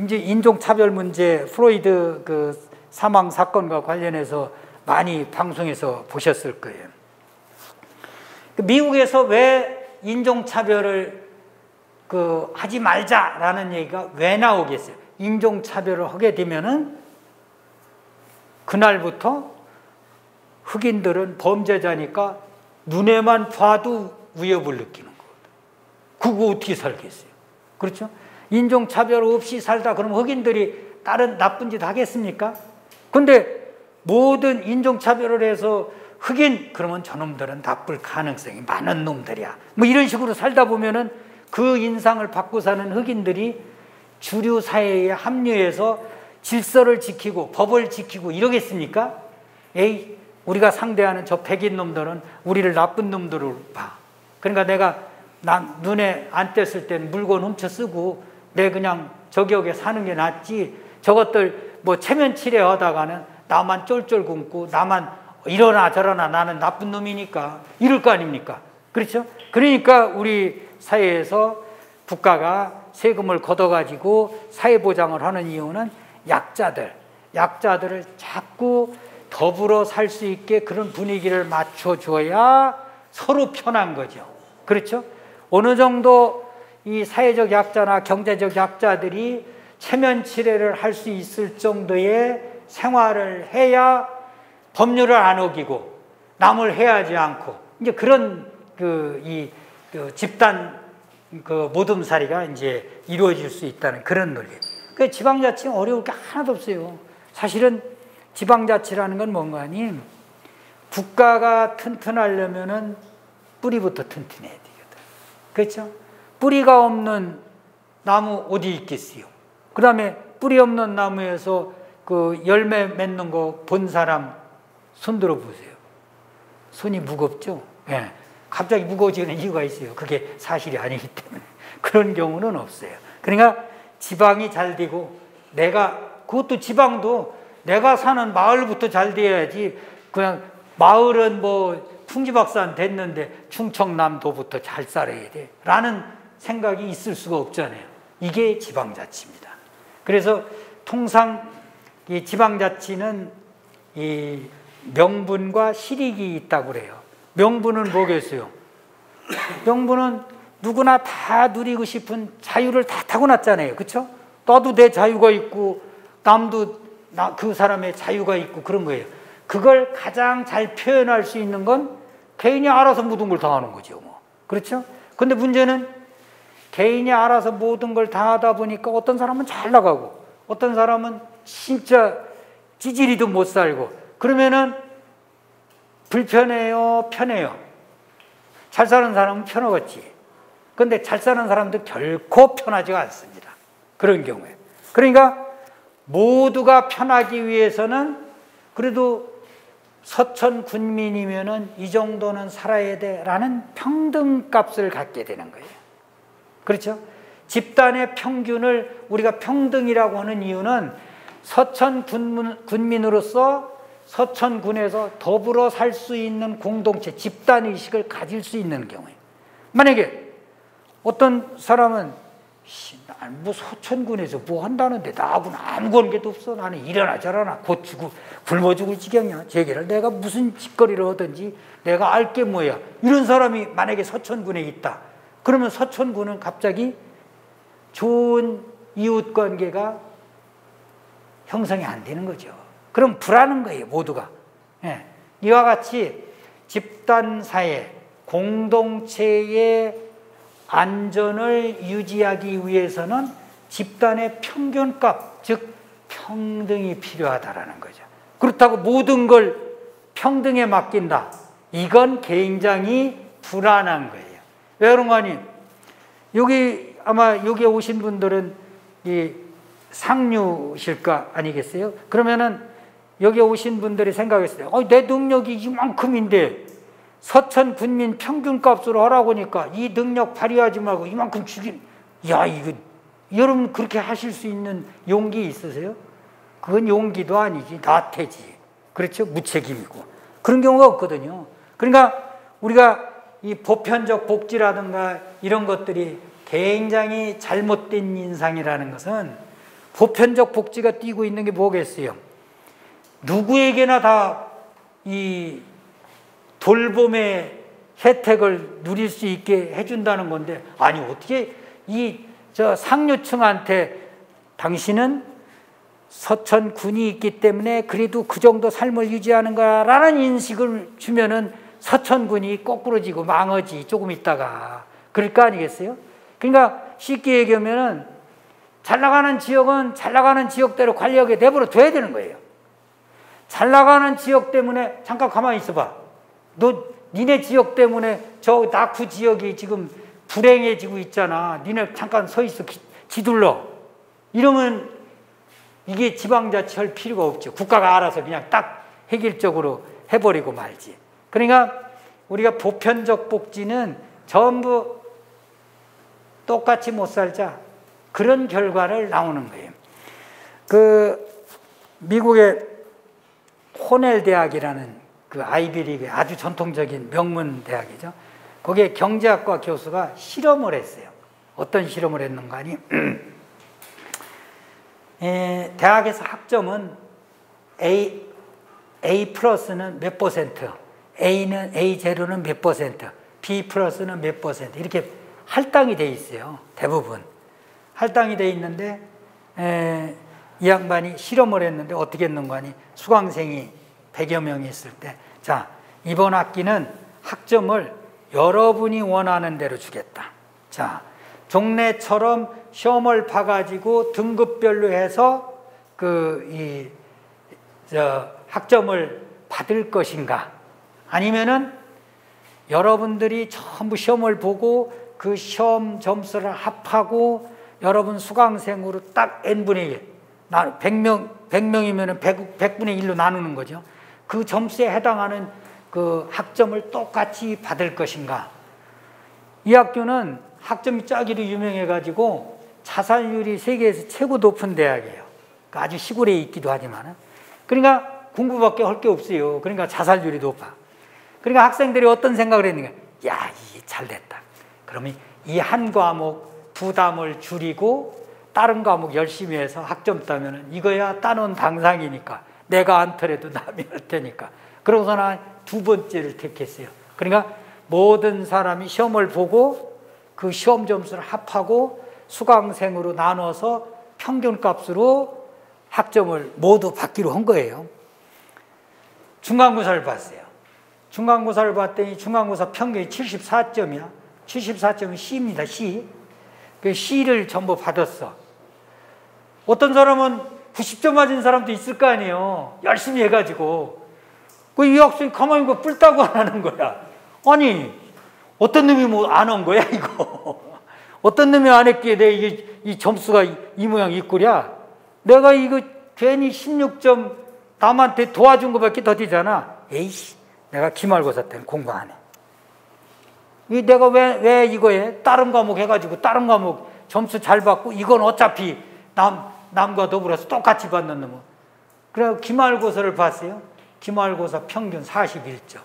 이제 인종차별 문제 프로이드 그 사망 사건과 관련해서 많이 방송에서 보셨을 거예요. 미국에서 왜 인종차별을 하지 말자라는 얘기가 왜 나오겠어요? 인종차별을 하게 되면은 그날부터 흑인들은 범죄자니까 눈에만 봐도 위협을 느끼는 거거든. 그거 어떻게 살겠어요? 그렇죠? 인종차별 없이 살다 그러면 흑인들이 다른 나쁜 짓 하겠습니까? 근데 모든 인종차별을 해서 흑인 그러면 저놈들은 나쁠 가능성이 많은 놈들이야. 뭐 이런 식으로 살다 보면은 그 인상을 받고 사는 흑인들이 주류 사회에 합류해서 질서를 지키고 법을 지키고 이러겠습니까? 에이, 우리가 상대하는 저 백인 놈들은 우리를 나쁜 놈들로 봐. 그러니까 내가 눈에 안 뗐을 땐 물건 훔쳐 쓰고 내 그냥 저기역에 사는 게 낫지. 저것들 뭐 체면치레 하다가는 나만 쫄쫄 굶고 나만 이러나 저러나 나는 나쁜 놈이니까 이럴 거 아닙니까? 그렇죠? 그러니까 우리 사회에서 국가가 세금을 걷어가지고 사회보장을 하는 이유는 약자들을 자꾸 더불어 살 수 있게 그런 분위기를 맞춰줘야 서로 편한 거죠. 그렇죠? 어느 정도 이 사회적 약자나 경제적 약자들이 체면치레를 할 수 있을 정도의 생활을 해야 법률을 안 어기고 남을 해하지 않고 이제 그런 집단 모둠살이가 이제 이루어질 수 있다는 그런 논리. 그 지방자치는 어려울 게 하나도 없어요. 사실은 지방자치라는 건 뭔가 하니 국가가 튼튼하려면은 뿌리부터 튼튼해야 되거든. 그렇죠? 뿌리가 없는 나무 어디 있겠어요? 그 다음에 뿌리 없는 나무에서 그 열매 맺는 거 본 사람 손 들어 보세요. 손이 무겁죠? 예. 갑자기 무거워지는 이유가 있어요. 그게 사실이 아니기 때문에. 그런 경우는 없어요. 그러니까 지방이 잘 되고 그것도 지방도 내가 사는 마을부터 잘 돼야지 그냥 마을은 뭐 풍지박산 됐는데 충청남도부터 잘 살아야 돼 라는 생각이 있을 수가 없잖아요. 이게 지방자치입니다. 그래서 통상 이 지방자치는 이 명분과 실익이 있다고 그래요. 명분은 뭐겠어요? 명분은 누구나 다 누리고 싶은 자유를 다 타고났잖아요. 그렇죠? 나도 내 자유가 있고 남도 그 사람의 자유가 있고 그런 거예요. 그걸 가장 잘 표현할 수 있는 건 개인이 알아서 모든 걸 다 하는 거죠. 뭐. 그렇죠? 근데 문제는 개인이 알아서 모든 걸 다 하다 보니까 어떤 사람은 잘 나가고 어떤 사람은 진짜 찌질이도 못 살고 그러면은 불편해요? 편해요? 잘 사는 사람은 편하겠지. 근데 잘 사는 사람도 결코 편하지가 않습니다. 그런 경우에. 그러니까 모두가 편하기 위해서는 그래도 서천 군민이면은 이 정도는 살아야 돼라는 평등값을 갖게 되는 거예요. 그렇죠? 집단의 평균을 우리가 평등이라고 하는 이유는 서천 군민으로서 서천군에서 더불어 살 수 있는 공동체, 집단의식을 가질 수 있는 경우에, 만약에 어떤 사람은 뭐 서천군에서 뭐 한다는데 나하고는 아무 관계도 없어, 나는 일어나 저러나 곧 굶어 죽을 지경이야, 제게를 내가 무슨 짓거리를 하든지 내가 알 게 뭐야, 이런 사람이 만약에 서천군에 있다. 그러면 서천군은 갑자기 좋은 이웃관계가 형성이 안 되는 거죠. 그럼 불안한 거예요, 모두가. 예. 이와 같이 집단사회, 공동체의 안전을 유지하기 위해서는 집단의 평균값, 즉 평등이 필요하다라는 거죠. 그렇다고 모든 걸 평등에 맡긴다. 이건 굉장히 불안한 거예요. 왜 그런 거 아니? 아마 여기 오신 분들은 이 상류실까 아니겠어요? 그러면은 여기 오신 분들이 생각했어요. 내 능력이 이만큼인데 서천 군민 평균값으로 하라고 하니까 이 능력 발휘하지 말고 이만큼 이거 여러분 그렇게 하실 수 있는 용기 있으세요? 그건 용기도 아니지, 나태지. 그렇죠? 무책임이고. 그런 경우가 없거든요. 그러니까 우리가 이 보편적 복지라든가 이런 것들이 굉장히 잘못된 인상이라는 것은, 보편적 복지가 띄고 있는 게 뭐겠어요? 누구에게나 다 이 돌봄의 혜택을 누릴 수 있게 해준다는 건데, 아니 어떻게 저 상류층한테 당신은 서천군이 있기 때문에 그래도 그 정도 삶을 유지하는 거라는 인식을 주면은 서천군이 거꾸로지고 망하지, 조금 있다가. 그럴 거 아니겠어요? 그러니까 쉽게 얘기하면은 잘 나가는 지역은 잘 나가는 지역대로 관리하게 내버려 둬야 되는 거예요. 잘 나가는 지역 때문에, 잠깐 가만히 있어봐. 니네 지역 때문에 저 낙후 지역이 지금 불행해지고 있잖아. 니네 잠깐 서 있어, 지둘러. 이러면 이게 지방자치 할 필요가 없죠. 국가가 알아서 그냥 딱 획일적으로 해버리고 말지. 그러니까 우리가 보편적 복지는 전부 똑같이 못 살자, 그런 결과를 나오는 거예요. 미국의 코넬 대학이라는 그 아이비리그 아주 전통적인 명문 대학이죠. 거기에 경제학과 교수가 실험을 했어요. 어떤 실험을 했는가 하니 대학에서 학점은 A 플러스는 몇 퍼센트, A 제로는 몇 퍼센트, B 플러스는 몇 퍼센트, 이렇게 할당이 돼 있어요. 대부분 할당이 돼 있는데 이 양반이 실험을 했는데 어떻게 했는가 하니, 수강생이 100여 명이 있을 때, 자, 이번 학기는 학점을 여러분이 원하는 대로 주겠다. 자, 종래처럼 시험을 봐가지고 등급별로 해서 학점을 받을 것인가, 아니면은 여러분들이 전부 시험을 보고 그 시험 점수를 합하고 여러분 수강생으로 딱 n분의 1, 100명이면 100분의 1로 나누는 거죠. 그 점수에 해당하는 그 학점을 똑같이 받을 것인가. 이 학교는 학점이 짜기로 유명해가지고 자살률이 세계에서 최고 높은 대학이에요. 그러니까 아주 시골에 있기도 하지만, 그러니까 공부밖에 할 게 없어요. 그러니까 자살률이 높아. 그러니까 학생들이 어떤 생각을 했는가, 야, 이게 잘 됐다. 그러면 이 한 과목 부담을 줄이고 다른 과목 열심히 해서 학점 따면은 이거야 따놓은 당상이니까 내가 않더라도 남이 할 테니까. 그러고서 난 두 번째를 택했어요. 그러니까 모든 사람이 시험을 보고 그 시험 점수를 합하고 수강생으로 나눠서 평균값으로 학점을 모두 받기로 한 거예요. 중간고사를 봤어요. 중간고사를 봤더니 중간고사 평균이 74점이야. 74점이 C입니다. C. 그 C를 전부 받았어. 어떤 사람은 90점 맞은 사람도 있을 거 아니에요. 열심히 해가지고. 이 학생이 가만히 있고 뿔따고 안 하는 거야. 아니, 어떤 놈이 뭐 안 한 거야, 이거? 어떤 놈이 안 했기에 내 이 점수가 이 모양 이 꼴이야? 내가 이거 괜히 16점 남한테 도와준 것밖에 더 되잖아. 에이씨, 내가 기말고사 때는 공부 안 해. 내가 왜 이거 해? 다른 과목 해가지고 다른 과목 점수 잘 받고 이건 어차피 남과 더불어서 똑같이 받는 놈은. 그래 기말고사를 봤어요. 기말고사 평균 41점.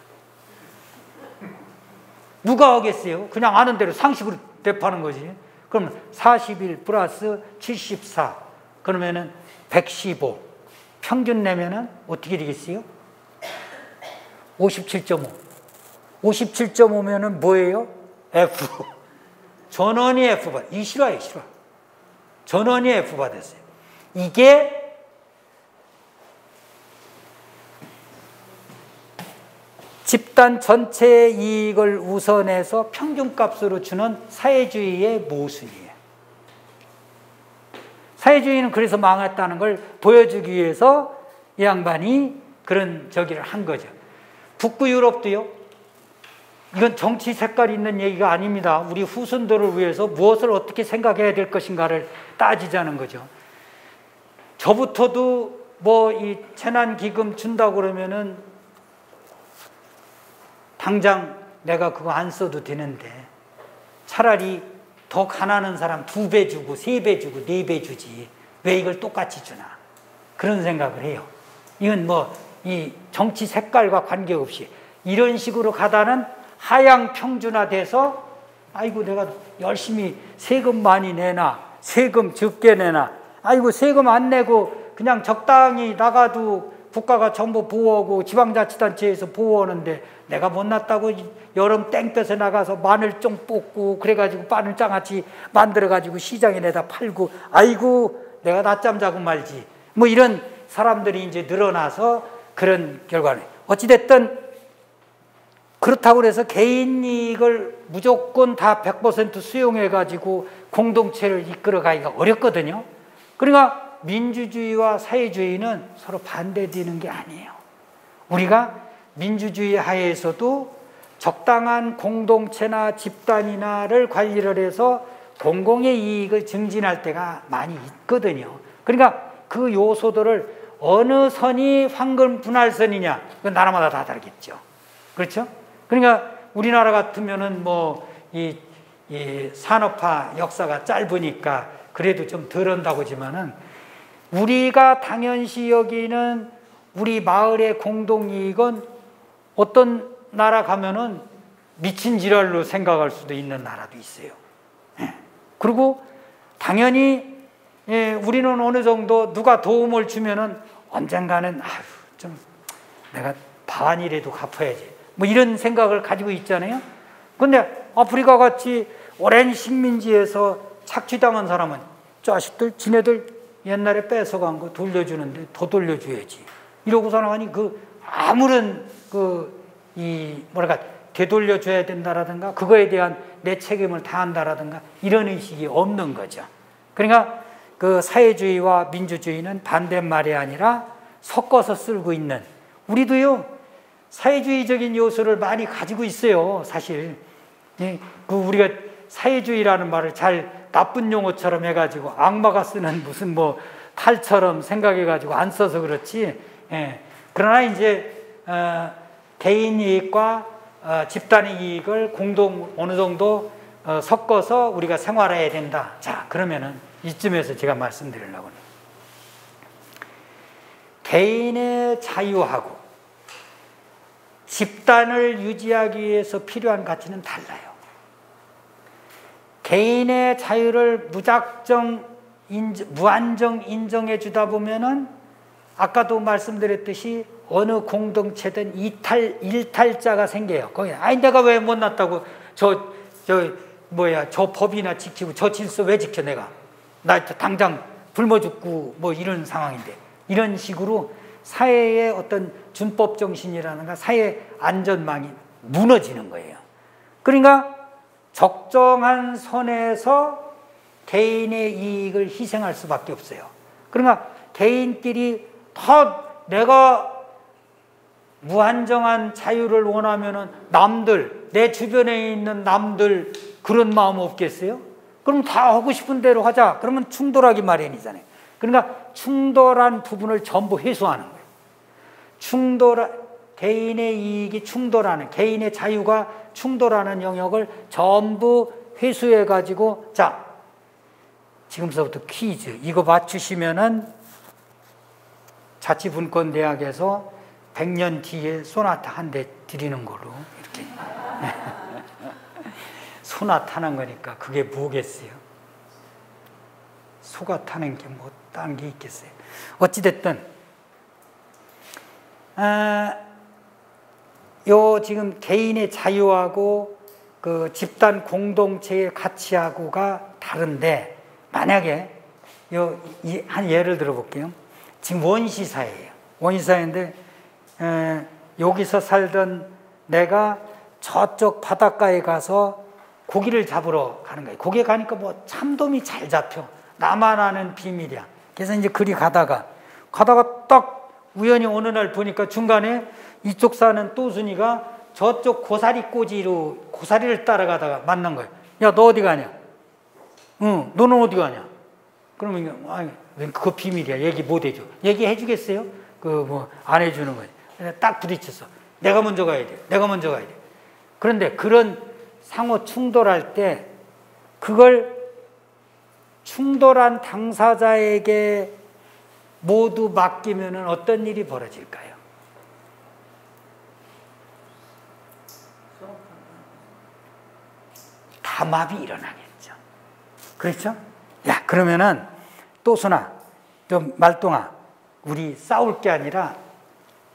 누가 하겠어요? 그냥 아는 대로 상식으로 대파는 거지. 그럼 41 플러스 74 그러면은 115 평균 내면은 어떻게 되겠어요? 57.5 57.5면은 뭐예요? F. 전원이 F 받. 이 실화예요, 실화. 전원이 F 받았어요. 이게 집단 전체의 이익을 우선해서 평균값으로 주는 사회주의의 모순이에요. 사회주의는 그래서 망했다는 걸 보여주기 위해서 이 양반이 그런 저기를 한 거죠. 북부 유럽도요. 이건 정치 색깔이 있는 얘기가 아닙니다. 우리 후손들을 위해서 무엇을 어떻게 생각해야 될 것인가를 따지자는 거죠. 저부터도 뭐 이 재난기금 준다고 그러면은 당장 내가 그거 안 써도 되는데 차라리 더 가난한 사람 2배 주고 3배 주고 4배 주지 왜 이걸 똑같이 주나 그런 생각을 해요. 이건 뭐 이 정치 색깔과 관계없이 이런 식으로 가다는 하향 평준화돼서 아이고 내가 열심히 세금 많이 내나 세금 적게 내나 아이고 세금 안 내고 그냥 적당히 나가도 국가가 전부 보호하고 지방자치단체에서 보호하는데 내가 못났다고 여름 땡볕에 나가서 마늘 좀 뽑고 그래가지고 마늘장아찌 만들어가지고 시장에 내다 팔고 아이고 내가 낮잠 자고 말지 뭐 이런 사람들이 이제 늘어나서 그런 결과는 어찌됐든 그렇다고 해서 개인 이익을 무조건 다 100% 수용해가지고 공동체를 이끌어가기가 어렵거든요. 그러니까 민주주의와 사회주의는 서로 반대되는 게 아니에요. 우리가 민주주의 하에서도 적당한 공동체나 집단이나를 관리를 해서 공공의 이익을 증진할 때가 많이 있거든요. 그러니까 그 요소들을 어느 선이 황금 분할선이냐, 그건 나라마다 다 다르겠죠. 그렇죠? 그러니까 우리나라 같으면은 뭐 이 산업화 역사가 짧으니까 그래도 좀 덜 한다고 하지만은 우리가 당연시 여기는 우리 마을의 공동이익은 어떤 나라 가면은 미친 지랄로 생각할 수도 있는 나라도 있어요. 그리고 당연히 우리는 어느 정도 누가 도움을 주면은 언젠가는 좀 내가 반이라도 갚아야지 뭐 이런 생각을 가지고 있잖아요. 근데 아프리카 같이 오랜 식민지에서 착취당한 사람은 자식들 지네들 옛날에 뺏어간 거 돌려주는데 더 돌려줘야지 이러고서 나가니 그 아무런 뭐랄까 되돌려줘야 된다라든가 그거에 대한 내 책임을 다한다라든가 이런 의식이 없는 거죠. 그러니까 그 사회주의와 민주주의는 반대말이 아니라 섞어서 쓰고 있는 우리도요 사회주의적인 요소를 많이 가지고 있어요. 사실 그 우리가 사회주의라는 말을 잘 나쁜 용어처럼 해가지고 악마가 쓰는 무슨 뭐 탈처럼 생각해가지고 안 써서 그렇지. 그러나 이제 개인 이익과 집단의 이익을 어느 정도 섞어서 우리가 생활해야 된다. 자, 그러면은 이쯤에서 제가 말씀드리려고 합니다. 개인의 자유하고 집단을 유지하기 위해서 필요한 가치는 달라요. 개인의 자유를 무한정 인정해 주다 보면은 아까도 말씀드렸듯이 어느 공동체든 일탈자가 생겨요. 거기 내가 왜 못났다고 저 법이나 지키고 저 질서 왜 지켜 내가 나 당장 굶어 죽고 뭐 이런 상황인데 이런 식으로 사회의 어떤 준법 정신이라든가 사회 안전망이 무너지는 거예요. 그러니까 적정한 선에서 개인의 이익을 희생할 수밖에 없어요. 그러니까 개인끼리 다 내가 무한정한 자유를 원하면은 남들, 내 주변에 있는 남들 그런 마음 없겠어요? 그럼 다 하고 싶은 대로 하자. 그러면 충돌하기 마련이잖아요. 그러니까 충돌한 부분을 전부 해소하는 거예요. 개인의 이익이 충돌하는, 개인의 자유가 충돌하는 영역을 전부 회수해 가지고, 자, 지금서부터 퀴즈 이거 맞추시면은 자치분권대학에서 100년 뒤에 소나타 한 대 드리는 걸로 이렇게. 소나 타는 거니까 그게 뭐겠어요? 소가 타는 게 뭐 딴 게 있겠어요? 어찌됐든 요 지금 개인의 자유하고 그 집단 공동체의 가치하고가 다른데, 만약에 한 예를 들어볼게요. 지금 원시사회예요. 원시사회인데 여기서 살던 내가 저쪽 바닷가에 가서 고기를 잡으러 가는 거예요. 거기에 가니까 뭐 참돔이 잘 잡혀. 나만 아는 비밀이야. 그래서 이제 그리 가다가 딱 우연히 어느 날 보니까 중간에 이쪽 사는 또순이가 저쪽 고사리 꼬지로 고사리를 따라가다가 만난 거예요. 야, 너 어디 가냐? 응, 너는 어디 가냐? 그러면 아니, 그거 비밀이야. 얘기 못 해줘. 얘기해 주겠어요? 그 뭐 안 해주는 거예요. 딱 부딪혔어. 내가 먼저 가야 돼. 내가 먼저 가야 돼. 그런데 그런 상호 충돌할 때 그걸 충돌한 당사자에게 모두 맡기면 어떤 일이 벌어질까요? 담합이 일어나겠죠. 그렇죠? 야, 그러면은 또순아, 좀 말동아, 우리 싸울 게 아니라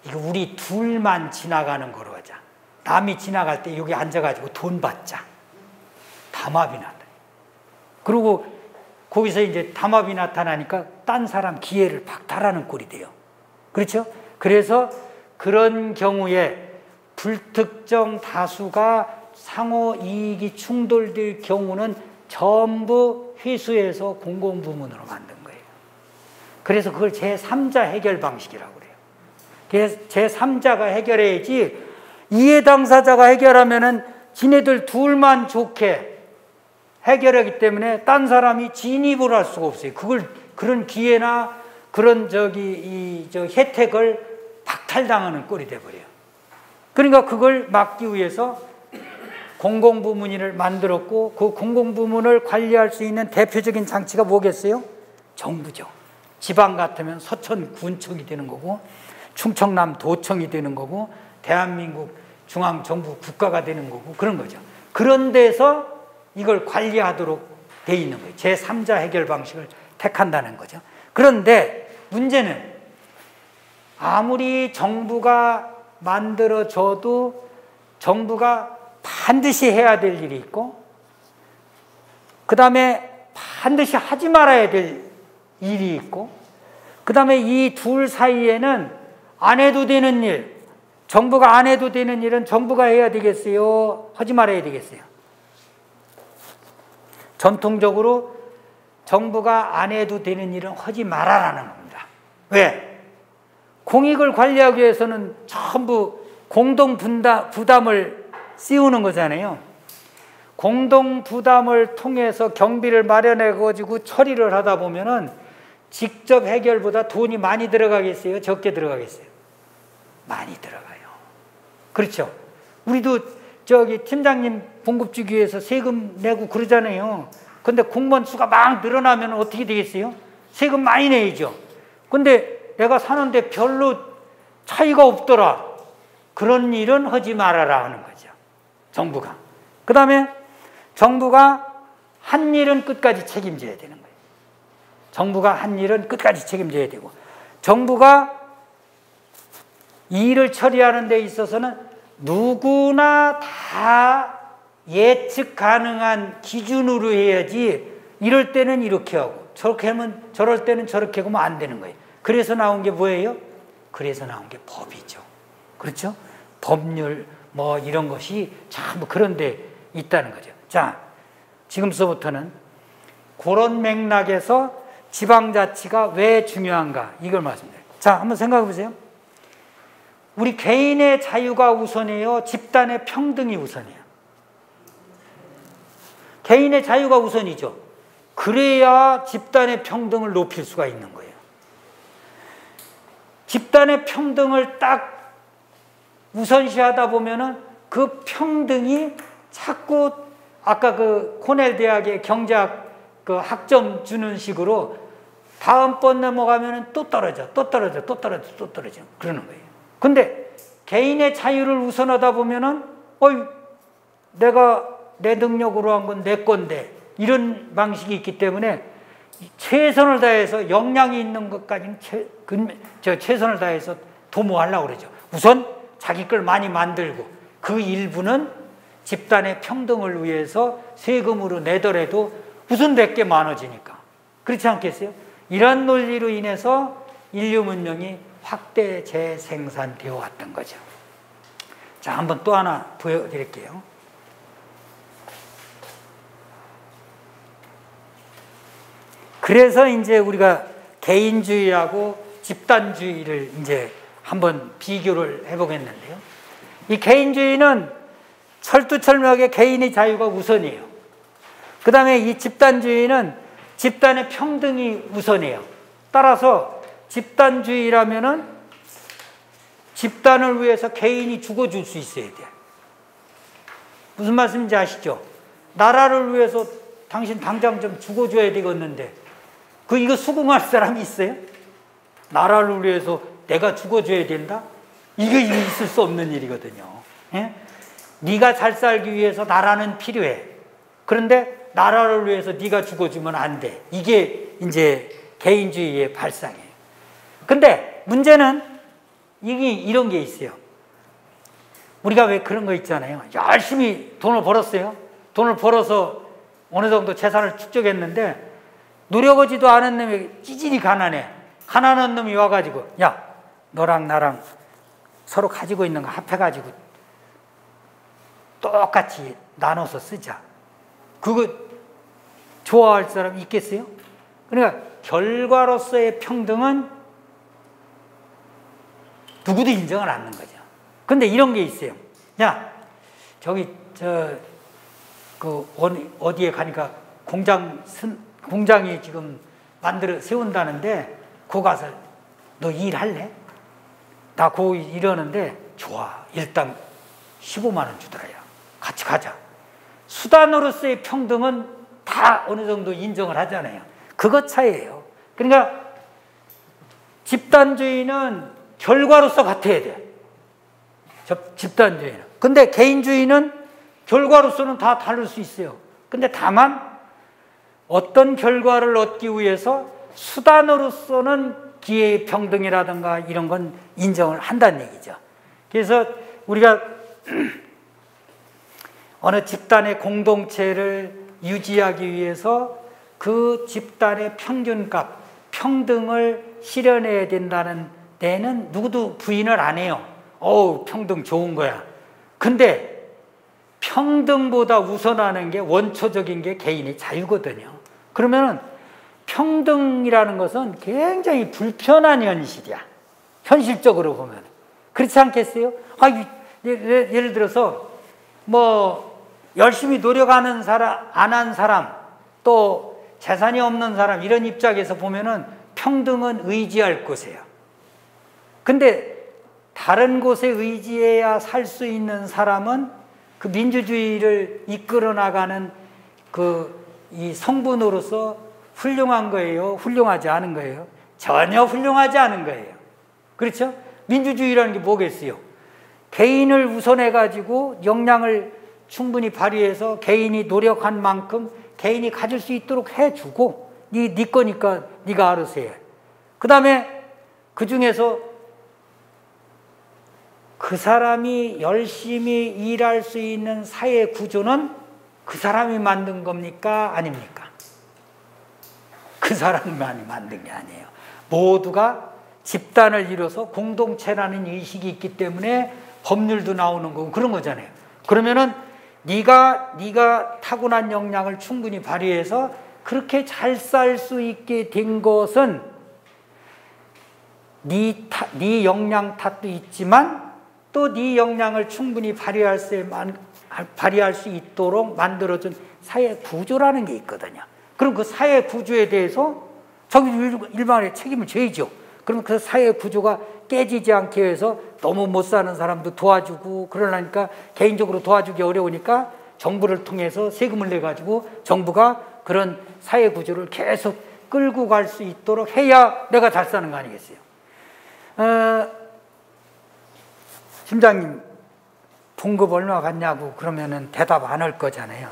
이거 우리 둘만 지나가는 거로 하자. 남이 지나갈 때 여기 앉아가지고 돈 받자. 담합이 나타. 그리고 거기서 이제 담합이 나타나니까 딴 사람 기회를 박탈하는 꼴이 돼요. 그렇죠? 그래서 그런 경우에 불특정 다수가 상호 이익이 충돌될 경우는 전부 회수해서 공공부문으로 만든 거예요. 그래서 그걸 제3자 해결 방식이라고 그래요. 그래서 제3자가 해결해야지, 이해 당사자가 해결하면은 지네들 둘만 좋게 해결하기 때문에 딴 사람이 진입을 할 수가 없어요. 그런 기회나 그런 혜택을 박탈당하는 꼴이 돼버려요. 그러니까 그걸 막기 위해서 공공부문을 만들었고, 그 공공부문을 관리할 수 있는 대표적인 장치가 뭐겠어요? 정부죠. 지방 같으면 서천군청이 되는 거고, 충청남 도청이 되는 거고, 대한민국 중앙정부 국가가 되는 거고, 그런 거죠. 그런 데서 이걸 관리하도록 돼 있는 거예요. 제3자 해결 방식을 택한다는 거죠. 그런데 문제는 아무리 정부가 만들어줘도 정부가 반드시 해야 될 일이 있고, 그 다음에 반드시 하지 말아야 될 일이 있고, 그 다음에 이 둘 사이에는 안 해도 되는 일, 정부가 안 해도 되는 일은 정부가 해야 되겠어요? 하지 말아야 되겠어요? 전통적으로 정부가 안 해도 되는 일은 하지 말아라는 겁니다. 왜? 공익을 관리하기 위해서는 전부 공동 부담을 씌우는 거잖아요. 공동 부담을 통해서 경비를 마련해 가지고 처리를 하다 보면은 직접 해결보다 돈이 많이 들어가겠어요? 적게 들어가겠어요? 많이 들어가요. 그렇죠? 우리도 팀장님 봉급 주기 위해서 세금 내고 그러잖아요. 근데 공무원 수가 막 늘어나면 어떻게 되겠어요? 세금 많이 내야죠. 근데 내가 사는데 별로 차이가 없더라. 그런 일은 하지 말아라 하는 거죠. 정부가. 그 다음에 정부가 한 일은 끝까지 책임져야 되는 거예요. 정부가 한 일은 끝까지 책임져야 되고, 정부가 이 일을 처리하는 데 있어서는 누구나 다 예측 가능한 기준으로 해야지, 이럴 때는 이렇게 하고 저렇게 하면 저럴 때는 저렇게 하면 안 되는 거예요. 그래서 나온 게 뭐예요? 그래서 나온 게 법이죠. 그렇죠? 법률 뭐 이런 것이 참 그런 데 있다는 거죠. 자, 지금서부터는 그런 맥락에서 지방자치가 왜 중요한가, 이걸 말씀드려요. 자, 한번 생각해 보세요. 우리 개인의 자유가 우선이에요? 집단의 평등이 우선이에요? 개인의 자유가 우선이죠. 그래야 집단의 평등을 높일 수가 있는 거예요. 집단의 평등을 딱 우선시하다 보면은 그 평등이 자꾸 아까 그 코넬 대학의 경제학 그 학점 주는 식으로 다음번 넘어가면은 또 떨어져, 또 떨어져, 또 떨어져, 또 떨어져. 그러는 거예요. 근데 개인의 자유를 우선하다 보면은, 내가 내 능력으로 한 건 내 건데, 이런 방식이 있기 때문에 최선을 다해서 역량이 있는 것까지는 최선을 다해서 도모하려고 그러죠. 우선 자기 걸 많이 만들고 그 일부는 집단의 평등을 위해서 세금으로 내더라도 우선 내게 많아지니까. 그렇지 않겠어요? 이런 논리로 인해서 인류 문명이 확대 재생산되어 왔던 거죠. 자, 한번 또 하나 보여드릴게요. 그래서 이제 우리가 개인주의하고 집단주의를 이제 한번 비교를 해보겠는데요. 이 개인주의는 철두철미하게 개인의 자유가 우선이에요. 그 다음에 이 집단주의는 집단의 평등이 우선이에요. 따라서 집단주의라면은 집단을 위해서 개인이 죽어줄 수 있어야 돼. 무슨 말씀인지 아시죠? 나라를 위해서 당신 당장 좀 죽어줘야 되겠는데, 이거 수긍할 사람이 있어요? 나라를 위해서 내가 죽어줘야 된다? 이게 있을 수 없는 일이거든요. 예? 네가 잘 살기 위해서 나라는 필요해. 그런데 나라를 위해서 네가 죽어주면 안 돼. 이게 이제 개인주의의 발상이에요. 근데 문제는 이게 이런 게 있어요. 우리가 왜 그런 거 있잖아요. 열심히 돈을 벌었어요. 돈을 벌어서 어느 정도 재산을 축적했는데 노력하지도 않은 놈이 찌질이 가난해. 가난한 놈이 와가지고, 야, 너랑 나랑 서로 가지고 있는 거 합해가지고 똑같이 나눠서 쓰자. 그거 좋아할 사람 있겠어요? 그러니까 결과로서의 평등은 누구도 인정을 안 하는 거죠. 근데 이런 게 있어요. 야, 저기 어디에 가니까 공장이 지금 만들어 세운다는데 거 가서 너 일할래? 나 거 이러는데 좋아. 일단 15만 원 주더라요. 같이 가자. 수단으로서의 평등은 다 어느 정도 인정을 하잖아요. 그것 차이예요. 그러니까 집단주의는 결과로서 같아야 돼. 집단주의는. 근데 개인주의는 결과로서는 다 다를 수 있어요. 근데 다만 어떤 결과를 얻기 위해서 수단으로서는 기회평등이라든가 이런 건 인정을 한다는 얘기죠. 그래서 우리가 어느 집단의 공동체를 유지하기 위해서 그 집단의 평균값, 평등을 실현해야 된다는 데는 누구도 부인을 안 해요. 평등 좋은 거야. 근데 평등보다 우선하는 게 원초적인 게 개인의 자유거든요. 그러면은 평등이라는 것은 굉장히 불편한 현실이야. 현실적으로 보면. 그렇지 않겠어요? 예를 들어서 열심히 노력하는 사람, 안 한 사람, 또 재산이 없는 사람, 이런 입장에서 보면은 평등은 의지할 것이에요. 근데 다른 곳에 의지해야 살 수 있는 사람은 그 민주주의를 이끌어 나가는 이 성분으로서 훌륭한 거예요? 훌륭하지 않은 거예요? 전혀 훌륭하지 않은 거예요. 그렇죠? 민주주의라는 게 뭐겠어요? 개인을 우선해가지고 역량을 충분히 발휘해서 개인이 노력한 만큼 개인이 가질 수 있도록 해주고, 네 거니까 네가 알아서 해. 그 다음에 그 중에서 그 사람이 열심히 일할 수 있는 사회 구조는 그 사람이 만든 겁니까? 아닙니까? 그 사람만이 만든 게 아니에요. 모두가 집단을 이뤄서 공동체라는 의식이 있기 때문에 법률도 나오는 거고 그런 거잖아요. 그러면은 네가 타고난 역량을 충분히 발휘해서 그렇게 잘 살 수 있게 된 것은 네 역량 탓도 있지만 또 네 역량을 충분히 발휘할 수 있도록 만들어준 사회 구조라는 게 있거든요. 그럼 그 사회 구조에 대해서 저기 일반에 책임을 져야죠. 그럼 그 사회 구조가 깨지지 않게 해서 너무 못 사는 사람도 도와주고 그러려니까 개인적으로 도와주기 어려우니까 정부를 통해서 세금을 내가지고 정부가 그런 사회 구조를 계속 끌고 갈 수 있도록 해야 내가 잘 사는 거 아니겠어요? 팀장님 봉급 얼마 받냐고 그러면은 대답 안 할 거잖아요.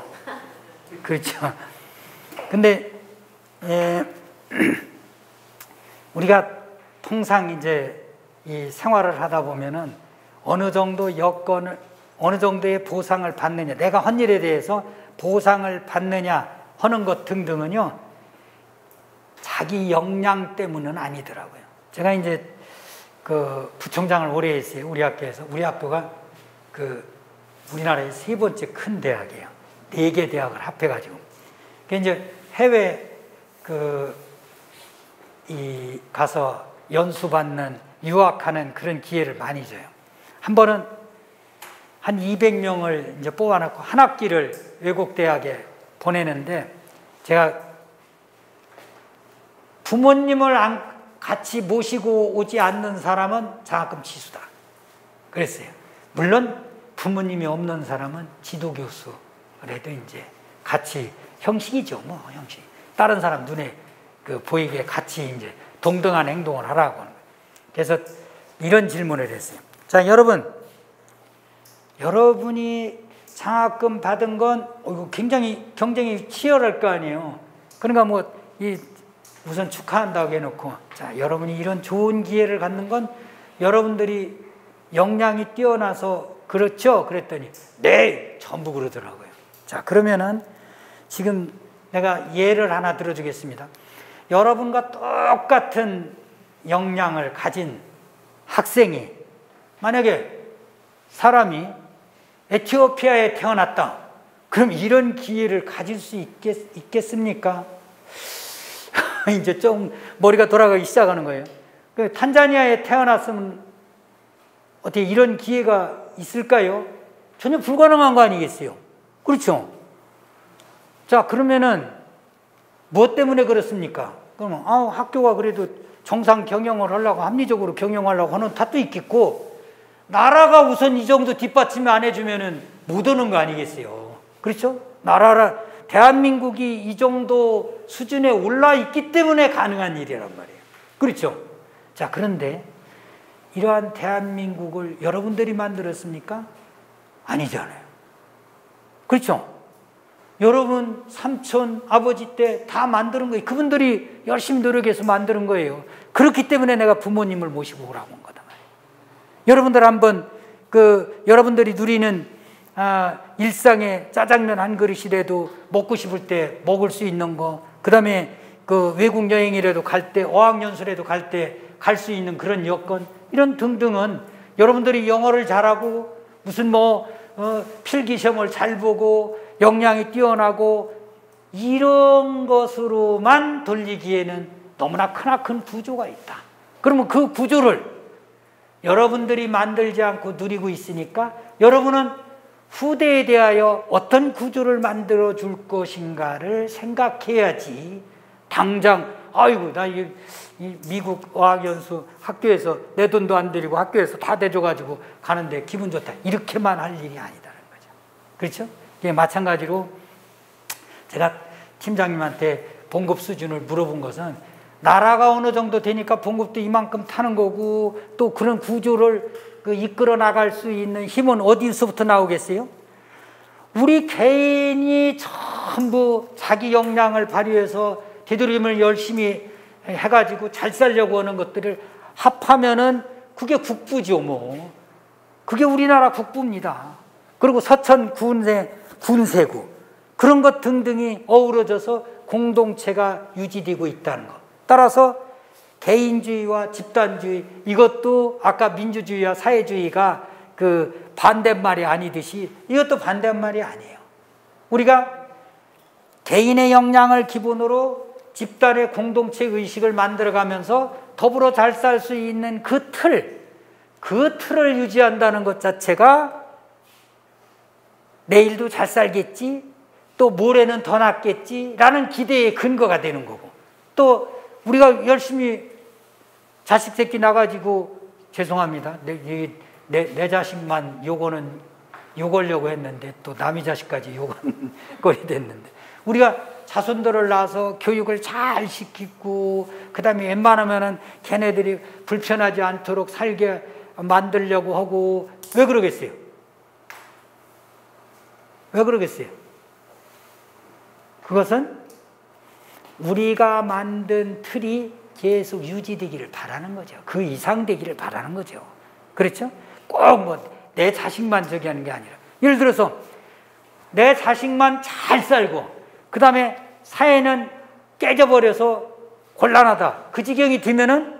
그렇죠? 근데 우리가 통상 이제 이 생활을 하다 보면은 어느 정도 여건을, 어느 정도의 보상을 받느냐, 내가 한 일에 대해서 보상을 받느냐 하는 것 등등은요, 자기 역량 때문은 아니더라고요. 제가 이제 그 부총장을 오래 했어요. 우리 학교에서. 우리 학교가 그 우리나라의 3번째 큰 대학이에요. 4개 대학을 합해가지고. 이제 해외 가서 연수받는, 유학하는 그런 기회를 많이 줘요. 한 번은 한 200명을 이제 뽑아놓고 한 학기를 외국 대학에 보내는데, 제가 부모님을 같이 모시고 오지 않는 사람은 장학금 취소다 그랬어요. 물론 부모님이 없는 사람은 지도교수, 그래도 이제 같이 형식이죠, 뭐 형식. 다른 사람 눈에 보이게 같이 이제 동등한 행동을 하라고 하는 거예요. 그래서 이런 질문을 했어요. 자, 여러분이 장학금 받은 건 굉장히 경쟁이 치열할 거 아니에요. 그러니까 우선 축하한다고 해놓고, 자, 여러분이 이런 좋은 기회를 갖는 건 여러분들이 역량이 뛰어나서 그렇죠? 그랬더니 네, 전부 그러더라고요. 자, 그러면은 지금 내가 예를 하나 들어주겠습니다. 여러분과 똑같은 역량을 가진 학생이, 만약에 사람이 에티오피아에 태어났다, 그럼 이런 기회를 가질 수 있겠습니까? 이제 좀 머리가 돌아가기 시작하는 거예요. 탄자니아에 태어났으면 어떻게 이런 기회가 있을까요? 전혀 불가능한 거 아니겠어요? 그렇죠? 자, 그러면은 무엇 때문에 그렇습니까? 그러면 학교가 그래도 정상 경영을 하려고, 합리적으로 경영하려고 하는 탓도 있겠고, 나라가 우선 이 정도 뒷받침을 안 해주면은 못 오는 거 아니겠어요? 그렇죠? 대한민국이 이 정도 수준에 올라 있기 때문에 가능한 일이란 말이에요. 그렇죠? 자, 그런데 이러한 대한민국을 여러분들이 만들었습니까? 아니잖아요. 그렇죠? 여러분 삼촌, 아버지 때 다 만드는 거예요. 그분들이 열심히 노력해서 만드는 거예요. 그렇기 때문에 내가 부모님을 모시고 오라고 한 거다 말이에요. 여러분들 한번 여러분들이 누리는 일상의 짜장면 한 그릇이라도 먹고 싶을 때 먹을 수 있는 거, 그 다음에 외국 여행이라도 갈 때, 어학연수라도 갈 때 갈 수 있는 그런 여건, 이런 등등은 여러분들이 영어를 잘하고 무슨 필기시험을 잘 보고 역량이 뛰어나고 이런 것으로만 돌리기에는 너무나 크나큰 구조가 있다. 그러면 그 구조를 여러분들이 만들지 않고 누리고 있으니까 여러분은 후대에 대하여 어떤 구조를 만들어 줄 것인가를 생각해야지, 당장 나 이 미국 어학연수 학교에서 내 돈도 안 들이고 학교에서 다 대줘가지고 가는데 기분 좋다, 이렇게만 할 일이 아니다는 거죠. 그렇죠? 이게 마찬가지로 제가 팀장님한테 봉급 수준을 물어본 것은, 나라가 어느 정도 되니까 봉급도 이만큼 타는 거고, 또 그런 구조를 이끌어 나갈 수 있는 힘은 어디서부터 나오겠어요? 우리 개인이 전부 자기 역량을 발휘해서 되도록이면 열심히 해가지고 잘 살려고 하는 것들을 합하면은 그게 국부죠, 뭐. 그게 우리나라 국부입니다. 그리고 서천 군세구, 그런 것 등등이 어우러져서 공동체가 유지되고 있다는 것. 따라서 개인주의와 집단주의, 이것도 아까 민주주의와 사회주의가 반대말이 아니듯이 이것도 반대말이 아니에요. 우리가 개인의 역량을 기본으로 집단의 공동체 의식을 만들어가면서 더불어 잘 살 수 있는 그 틀을 유지한다는 것 자체가 내일도 잘 살겠지, 또 모레는 더 낫겠지라는 기대의 근거가 되는 거고, 또 우리가 열심히 자식 새끼 나가지고 죄송합니다. 내 자식만 욕하려고 했는데 또 남의 자식까지 욕하는 꼴이 됐는데, 우리가 자손들을 낳아서 교육을 잘 시키고 그 다음에 웬만하면은 걔네들이 불편하지 않도록 살게 만들려고 하고, 왜 그러겠어요? 왜 그러겠어요? 그것은 우리가 만든 틀이 계속 유지되기를 바라는 거죠. 그 이상 되기를 바라는 거죠. 그렇죠? 꼭 뭐 내 자식만 저기 하는 게 아니라, 예를 들어서 내 자식만 잘 살고 그 다음에 사회는 깨져버려서 곤란하다, 그 지경이 되면은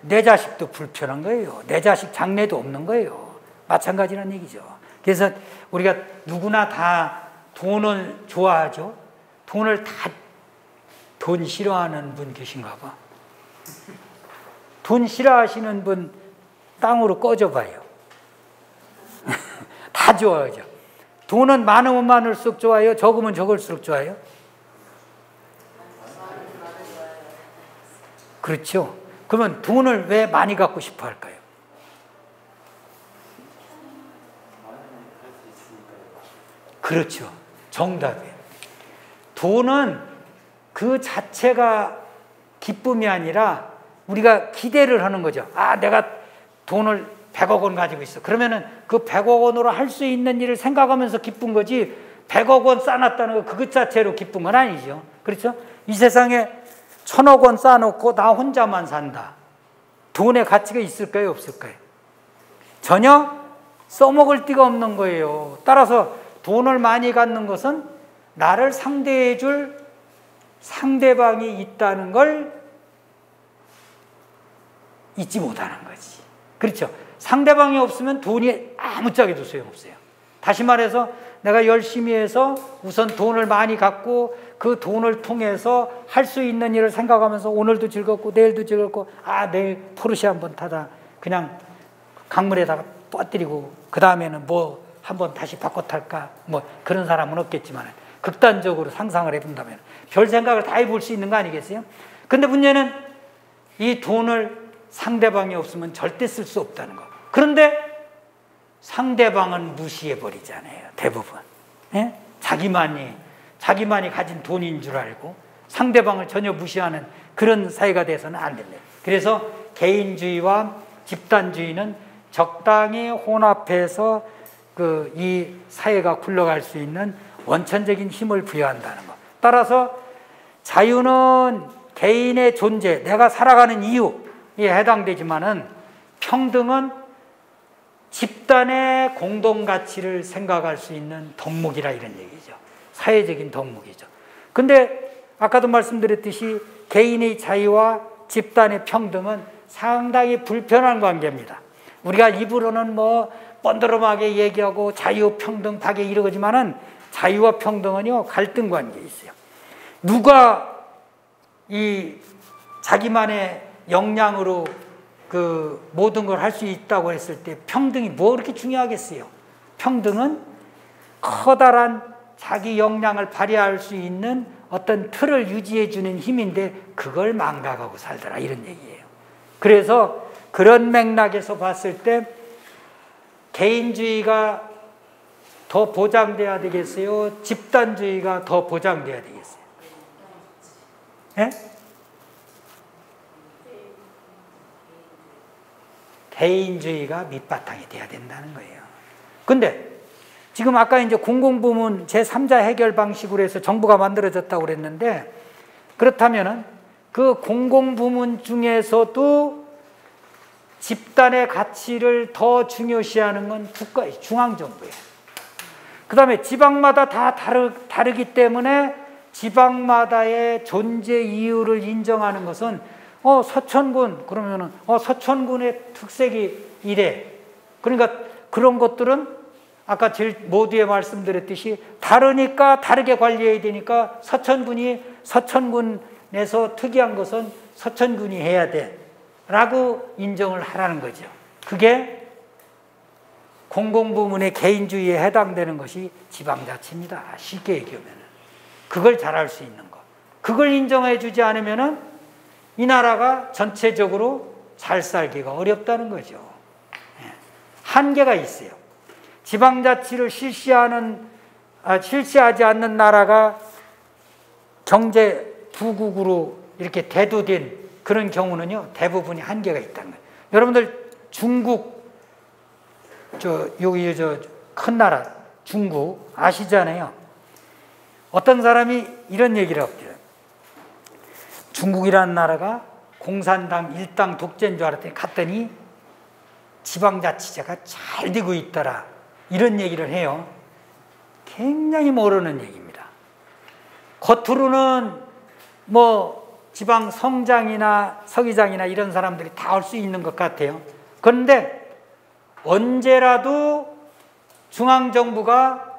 내 자식도 불편한 거예요. 내 자식 장래도 없는 거예요. 마찬가지란 얘기죠. 그래서 우리가 누구나 다 돈을 좋아하죠. 돈 싫어하는 분 계신가 봐. 돈 싫어하시는 분 땅으로 꺼져봐요. 다 좋아하죠. 돈은 많으면 많을수록 좋아요? 적으면 적을수록 좋아요? 그렇죠. 그러면 돈을 왜 많이 갖고 싶어 할까요? 그렇죠. 정답이에요. 돈은 그 자체가 기쁨이 아니라 우리가 기대를 하는 거죠. 아, 내가 돈을 100억 원 가지고 있어. 그러면은 그 100억 원으로 할 수 있는 일을 생각하면서 기쁜 거지, 100억 원 쌓아놨다는 거 그것 자체로 기쁜 건 아니죠. 그렇죠? 이 세상에 1000억 원 쌓아놓고 나 혼자만 산다. 돈의 가치가 있을까요? 없을까요? 전혀 써먹을 데가 없는 거예요. 따라서 돈을 많이 갖는 것은 나를 상대해 줄 상대방이 있다는 걸 잊지 못하는 거지. 그렇죠? 상대방이 없으면 돈이 아무짝에도 소용없어요. 다시 말해서 내가 열심히 해서 우선 돈을 많이 갖고 그 돈을 통해서 할 수 있는 일을 생각하면서 오늘도 즐겁고 내일도 즐겁고, 아, 내일 포르쉐 한번 타다 그냥 강물에다가 빠뜨리고 그 다음에는 뭐 한번 다시 바꿔 탈까, 뭐 그런 사람은 없겠지만 극단적으로 상상을 해본다면 별 생각을 다 해볼 수 있는 거 아니겠어요? 근데 문제는 이 돈을 상대방이 없으면 절대 쓸 수 없다는 거. 그런데 상대방은 무시해버리잖아요, 대부분. 예? 자기만이 가진 돈인 줄 알고 상대방을 전혀 무시하는 그런 사회가 돼서는 안 된다. 그래서 개인주의와 집단주의는 적당히 혼합해서 이 사회가 굴러갈 수 있는 원천적인 힘을 부여한다는 것. 따라서 자유는 개인의 존재, 내가 살아가는 이유에 해당되지만은 평등은 집단의 공동가치를 생각할 수 있는 덕목이라 이런 얘기죠. 사회적인 덕목이죠. 근데 아까도 말씀드렸듯이 개인의 자유와 집단의 평등은 상당히 불편한 관계입니다. 우리가 입으로는 뭐 번드름하게 얘기하고 자유, 평등, 박애 이러지만은 자유와 평등은요, 갈등 관계에 있어요. 누가 이 자기만의 역량으로 그 모든 걸 할 수 있다고 했을 때 평등이 뭐 그렇게 중요하겠어요? 평등은 커다란 자기 역량을 발휘할 수 있는 어떤 틀을 유지해 주는 힘인데 그걸 망각하고 살더라, 이런 얘기예요. 그래서 그런 맥락에서 봤을 때 개인주의가 더 보장돼야 되겠어요? 집단주의가 더 보장돼야 되겠어요? 예? 개인주의가 밑바탕이 돼야 된다는 거예요. 근데 지금 아까 이제 공공부문 제3자 해결 방식으로 해서 정부가 만들어졌다고 그랬는데, 그렇다면은 그 공공부문 중에서도 집단의 가치를 더 중요시하는 건 국가의 중앙정부예요. 그 다음에 지방마다 다 다르기 때문에 지방마다의 존재 이유를 인정하는 것은 서천군 그러면은 서천군의 특색이 이래. 그러니까 그런 것들은 아까 제일 모두에 말씀드렸듯이 다르니까 다르게 관리해야 되니까 서천군에서 특이한 것은 서천군이 해야 돼 라고 인정을 하라는 거죠. 그게 공공부문의 개인주의에 해당되는 것이 지방자치입니다. 쉽게 얘기하면 그걸 잘할 수 있는 것. 그걸 인정해 주지 않으면은 이 나라가 전체적으로 잘 살기가 어렵다는 거죠. 한계가 있어요. 지방자치를 실시하지 않는 나라가 경제 부국으로 이렇게 대두된 그런 경우는요, 대부분이 한계가 있다는 거예요. 여러분들 중국, 여기 큰 나라 중국 아시잖아요. 어떤 사람이 이런 얘기를 합니다. 중국이라는 나라가 공산당 일당 독재인 줄 알았더니 갔더니 지방자치제가 잘 되고 있더라, 이런 얘기를 해요. 굉장히 모르는 얘기입니다. 겉으로는 뭐 지방 성장이나 서기장이나 이런 사람들이 다 할 수 있는 것 같아요. 그런데 언제라도 중앙정부가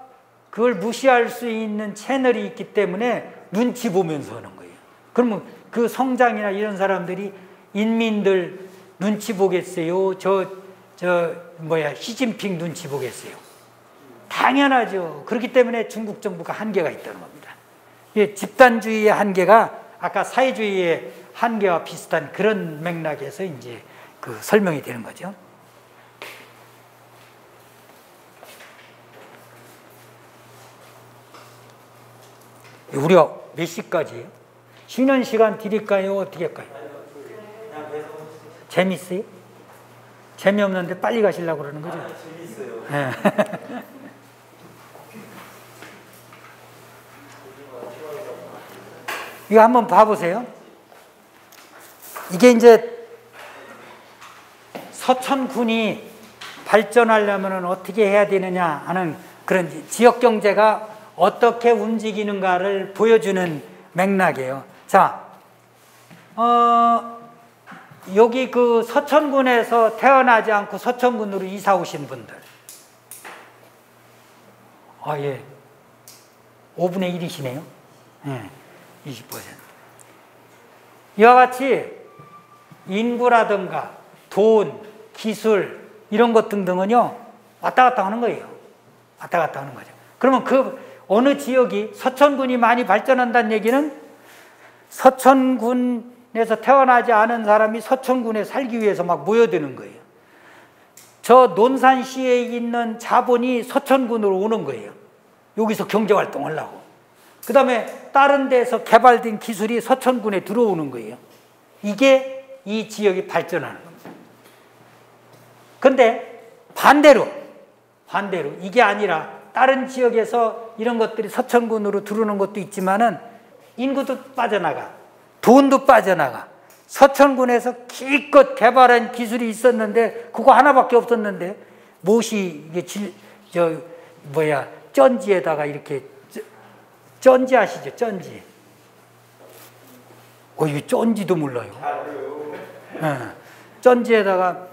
그걸 무시할 수 있는 채널이 있기 때문에 눈치 보면서 하는 거예요. 그러면 그 성장이나 이런 사람들이 인민들 눈치 보겠어요? 시진핑 눈치 보겠어요? 당연하죠. 그렇기 때문에 중국 정부가 한계가 있다는 겁니다. 집단주의의 한계가 아까 사회주의의 한계와 비슷한 그런 맥락에서 이제 그 설명이 되는 거죠. 우리가 몇 시까지예요? 쉬는 시간 드릴까요? 어떻게 할까요? 재밌어요? 재미없는데 빨리 가시려고 그러는 거죠? 재밌어요. 네. 이거 한번 봐보세요. 이게 이제 서천군이 발전하려면 어떻게 해야 되느냐 하는 그런 지역 경제가 어떻게 움직이는가를 보여주는 맥락이에요. 자, 여기 그 서천군에서 태어나지 않고 서천군으로 이사 오신 분들. 예. 5분의 1이시네요. 예. 20%. 이와 같이 인구라든가 돈, 기술 이런 것 등등은요 왔다 갔다 하는 거예요. 왔다 갔다 하는 거죠. 그러면 그 어느 지역이 서천군이 많이 발전한다는 얘기는 서천군에서 태어나지 않은 사람이 서천군에 살기 위해서 막 모여드는 거예요. 저 논산시에 있는 자본이 서천군으로 오는 거예요. 여기서 경제활동을 하려고. 그 다음에 다른 데서 개발된 기술이 서천군에 들어오는 거예요. 이게 이 지역이 발전하는 겁니다. 그런데 반대로 이게 아니라 다른 지역에서 이런 것들이 서천군으로 들어오는 것도 있지만은 인구도 빠져나가, 돈도 빠져나가. 서천군에서 기껏 개발한 기술이 있었는데 그거 하나밖에 없었는데 못이 이게 쩐지에다가 이렇게 쩐지 아시죠? 쩐지. 이게 쩐지도 몰라요. 쩐지에다가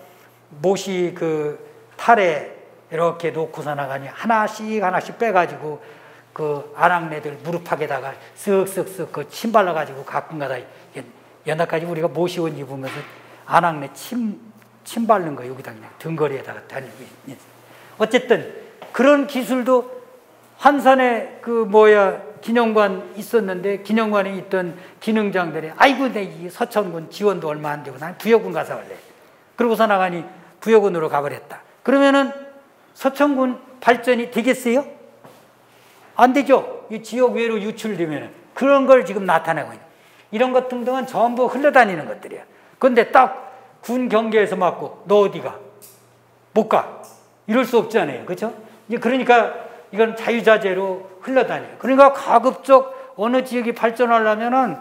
못이 그 탈에 이렇게 놓고서 나가니 하나씩 빼가지고 그 아낙네들 무릎팍에다가 쓱쓱쓱 그 침 발라가지고 가끔가다 연날까지 우리가 못이 옷 입으면서 아낙네 침 바른 거 여기다 그냥 등거리에다가 다니고 있는. 어쨌든 그런 기술도 한산에 기념관 있었는데 기념관에 있던 기능장들이 아이고 내 서천군 지원도 얼마 안 되고 난 부여군 가서 할래. 그러고서 나가니 부여군으로 가버렸다. 그러면은 서천군 발전이 되겠어요? 안 되죠. 이 지역 외로 유출되면 그런 걸 지금 나타내고 있는. 이런 것 등등은 전부 흘러다니는 것들이야. 그런데 딱 군 경계에서 맞고 너 어디가? 못 가. 이럴 수 없잖아요. 그렇죠? 그러니까 이건 자유자재로 흘러다녀요. 그러니까 가급적 어느 지역이 발전하려면은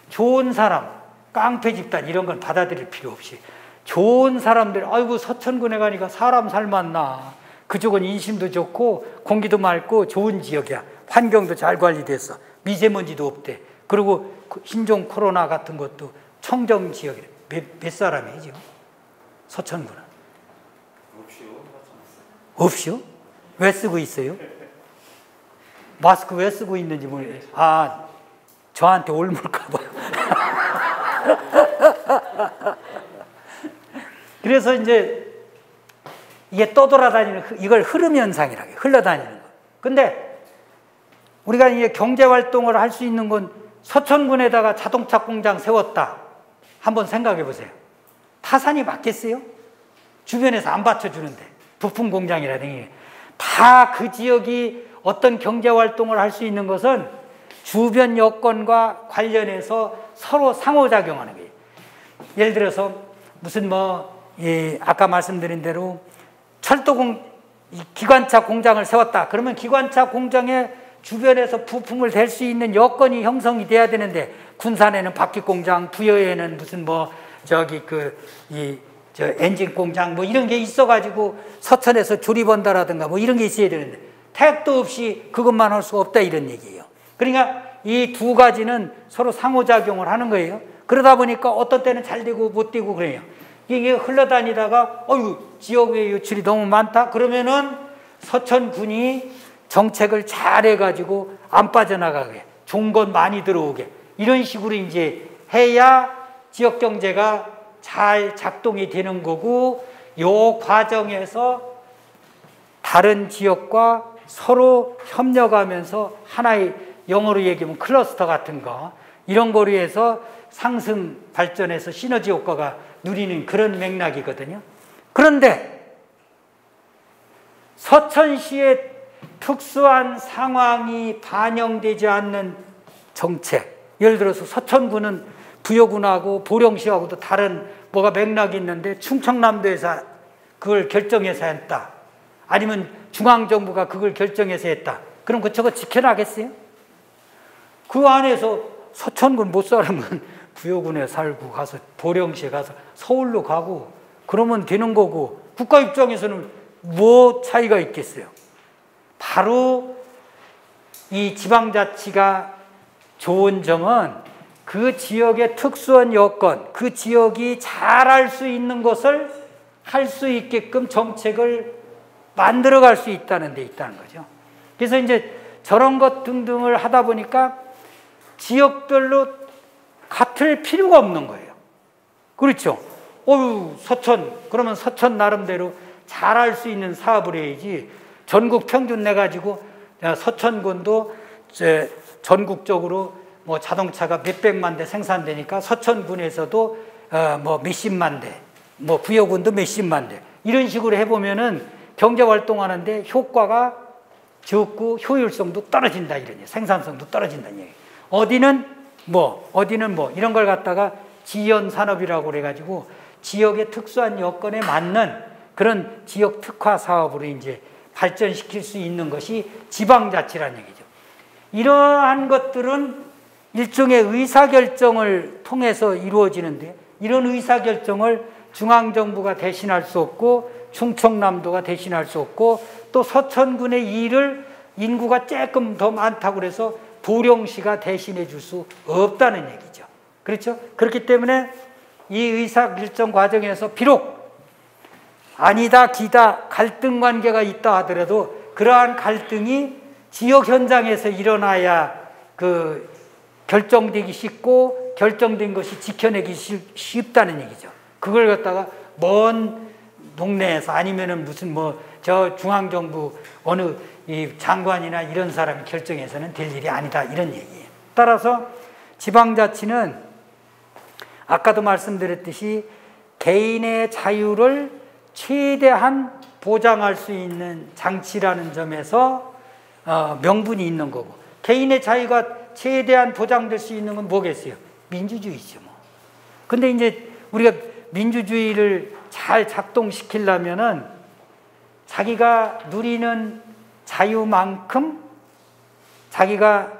좋은 사람, 깡패 집단 이런 건 받아들일 필요 없이 좋은 사람들, 아이고 서천군에 가니까 사람 살만나. 그쪽은 인심도 좋고 공기도 맑고 좋은 지역이야. 환경도 잘 관리됐어. 미세먼지도 없대. 그리고 신종 코로나 같은 것도 청정 지역이래. 몇 사람이죠? 서천군은? 없이요? 왜 쓰고 있어요? 마스크 왜 쓰고 있는지 모르겠어요. 저한테 옮을까 봐요. 그래서 이제 이게 떠돌아다니는 이걸 흐름 현상이라고 해요. 흘러다니는 거. 근데 우리가 이제 경제 활동을 할 수 있는 건 서천군에다가 자동차 공장 세웠다. 한번 생각해 보세요. 타산이 맞겠어요? 주변에서 안 받쳐주는데 부품 공장이라든지 다 그 지역이 어떤 경제활동을 할 수 있는 것은 주변 여건과 관련해서 서로 상호작용하는 거예요. 예를 들어서 무슨 아까 말씀드린 대로 기관차 공장을 세웠다. 그러면 기관차 공장에 주변에서 부품을 댈 수 있는 여건이 형성이 돼야 되는데, 군산에는 바퀴 공장, 부여에는 무슨 엔진 공장 이런 게 있어가지고 서천에서 조립한다라든가 이런 게 있어야 되는데 택도 없이 그것만 할 수가 없다 이런 얘기예요. 그러니까 이 두 가지는 서로 상호작용을 하는 거예요. 그러다 보니까 어떤 때는 잘 되고 못 되고 그래요. 이게 흘러다니다가 지역의 유출이 너무 많다 그러면은 서천군이 정책을 잘 해가지고 안 빠져나가게, 좋은 것 많이 들어오게 이런 식으로 이제 해야 지역 경제가 잘 작동이 되는 거고, 요 과정에서 다른 지역과 서로 협력하면서 하나의, 영어로 얘기하면 클러스터 같은 거, 이런 거로 해서 상승 발전해서 시너지 효과가 누리는 그런 맥락이거든요. 그런데 서천시의 특수한 상황이 반영되지 않는 정책, 예를 들어서 서천군은 부여군하고 보령시하고도 다른 뭐가 맥락이 있는데 충청남도에서 그걸 결정해서 했다, 아니면 중앙정부가 그걸 결정해서 했다, 그럼 저거 지켜나겠어요? 그 안에서 서천군 못 살면 부여군에 살고 가서 보령시에 가서 서울로 가고 그러면 되는 거고, 국가 입장에서는 뭐 차이가 있겠어요? 바로 이 지방자치가 좋은 점은 그 지역의 특수한 여건, 그 지역이 잘할 수 있는 것을 할 수 있게끔 정책을 만들어갈 수 있다는 데 있다는 거죠. 그래서 이제 저런 것 등등을 하다 보니까 지역별로 같을 필요가 없는 거예요. 그렇죠? 서천, 그러면 서천 나름대로 잘할 수 있는 사업을 해야지, 전국 평균 내가지고 서천군도 전국적으로 자동차가 몇백만 대 생산되니까 서천군에서도 몇십만 대, 부여군도 몇십만 대, 이런 식으로 해보면은 경제활동하는데 효과가 적고 효율성도 떨어진다 이런 얘기, 생산성도 떨어진다는 얘기. 어디는 이런 걸 갖다가 지연산업이라고 그래가지고 지역의 특수한 여건에 맞는 그런 지역 특화 사업으로 이제 발전시킬 수 있는 것이 지방자치라는 얘기죠. 이러한 것들은 일종의 의사결정을 통해서 이루어지는데, 이런 의사결정을 중앙정부가 대신할 수 없고 충청남도가 대신할 수 없고, 또 서천군의 일을 인구가 조금 더 많다고 그래서 보령시가 대신해 줄 수 없다는 얘기죠. 그렇죠? 그렇기 때문에 이 의사결정 과정에서 비록 아니다 기다 갈등 관계가 있다 하더라도 그러한 갈등이 지역 현장에서 일어나야 결정되기 쉽고, 결정된 것이 지켜내기 쉽다는 얘기죠. 그걸 갖다가 먼 동네에서 아니면은 무슨 저 중앙정부 어느 이 장관이나 이런 사람이 결정해서는 될 일이 아니다 이런 얘기예요. 따라서 지방자치는 아까도 말씀드렸듯이 개인의 자유를 최대한 보장할 수 있는 장치라는 점에서 명분이 있는 거고, 개인의 자유가 최대한 보장될 수 있는 건 뭐겠어요? 민주주의죠. 근데 이제 우리가 민주주의를 잘 작동시키려면은 자기가 누리는 자유만큼 자기가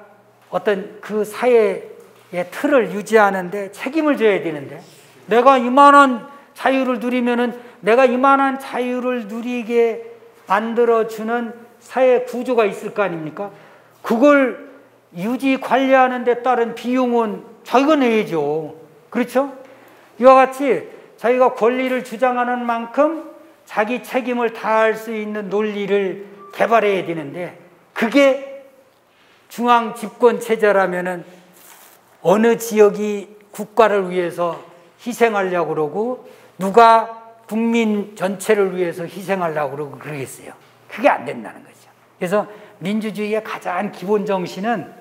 어떤 그 사회의 틀을 유지하는데 책임을 져야 되는데, 내가 이만한 자유를 누리면은 내가 이만한 자유를 누리게 만들어주는 사회 구조가 있을 거 아닙니까? 그걸 유지 관리하는 데 따른 비용은 자기가 내야죠. 그렇죠? 이와 같이 자기가 권리를 주장하는 만큼 자기 책임을 다할 수 있는 논리를 개발해야 되는데, 그게 중앙 집권 체제라면은 어느 지역이 국가를 위해서 희생하려고 그러고 누가 국민 전체를 위해서 희생하려고 그러고 그러겠어요. 그게 안 된다는 거죠. 그래서 민주주의의 가장 기본 정신은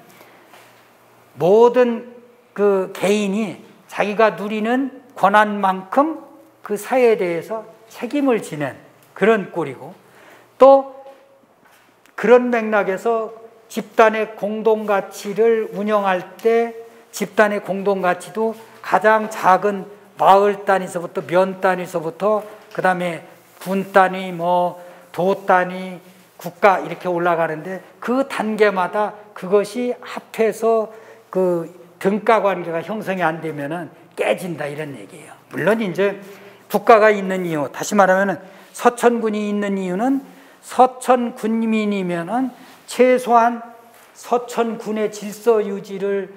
모든 그 개인이 자기가 누리는 권한만큼 그 사회에 대해서 책임을 지는 그런 꼴이고, 또 그런 맥락에서 집단의 공동가치를 운영할 때 집단의 공동가치도 가장 작은 마을 단위서부터 면 단위서부터 그 다음에 군 단위, 도 단위, 국가 이렇게 올라가는데 그 단계마다 그것이 합해서 그 등가 관계가 형성이 안 되면은 깨진다 이런 얘기예요. 물론 이제 국가가 있는 이유, 다시 말하면은 서천군이 있는 이유는 서천군민이면은 최소한 서천군의 질서 유지를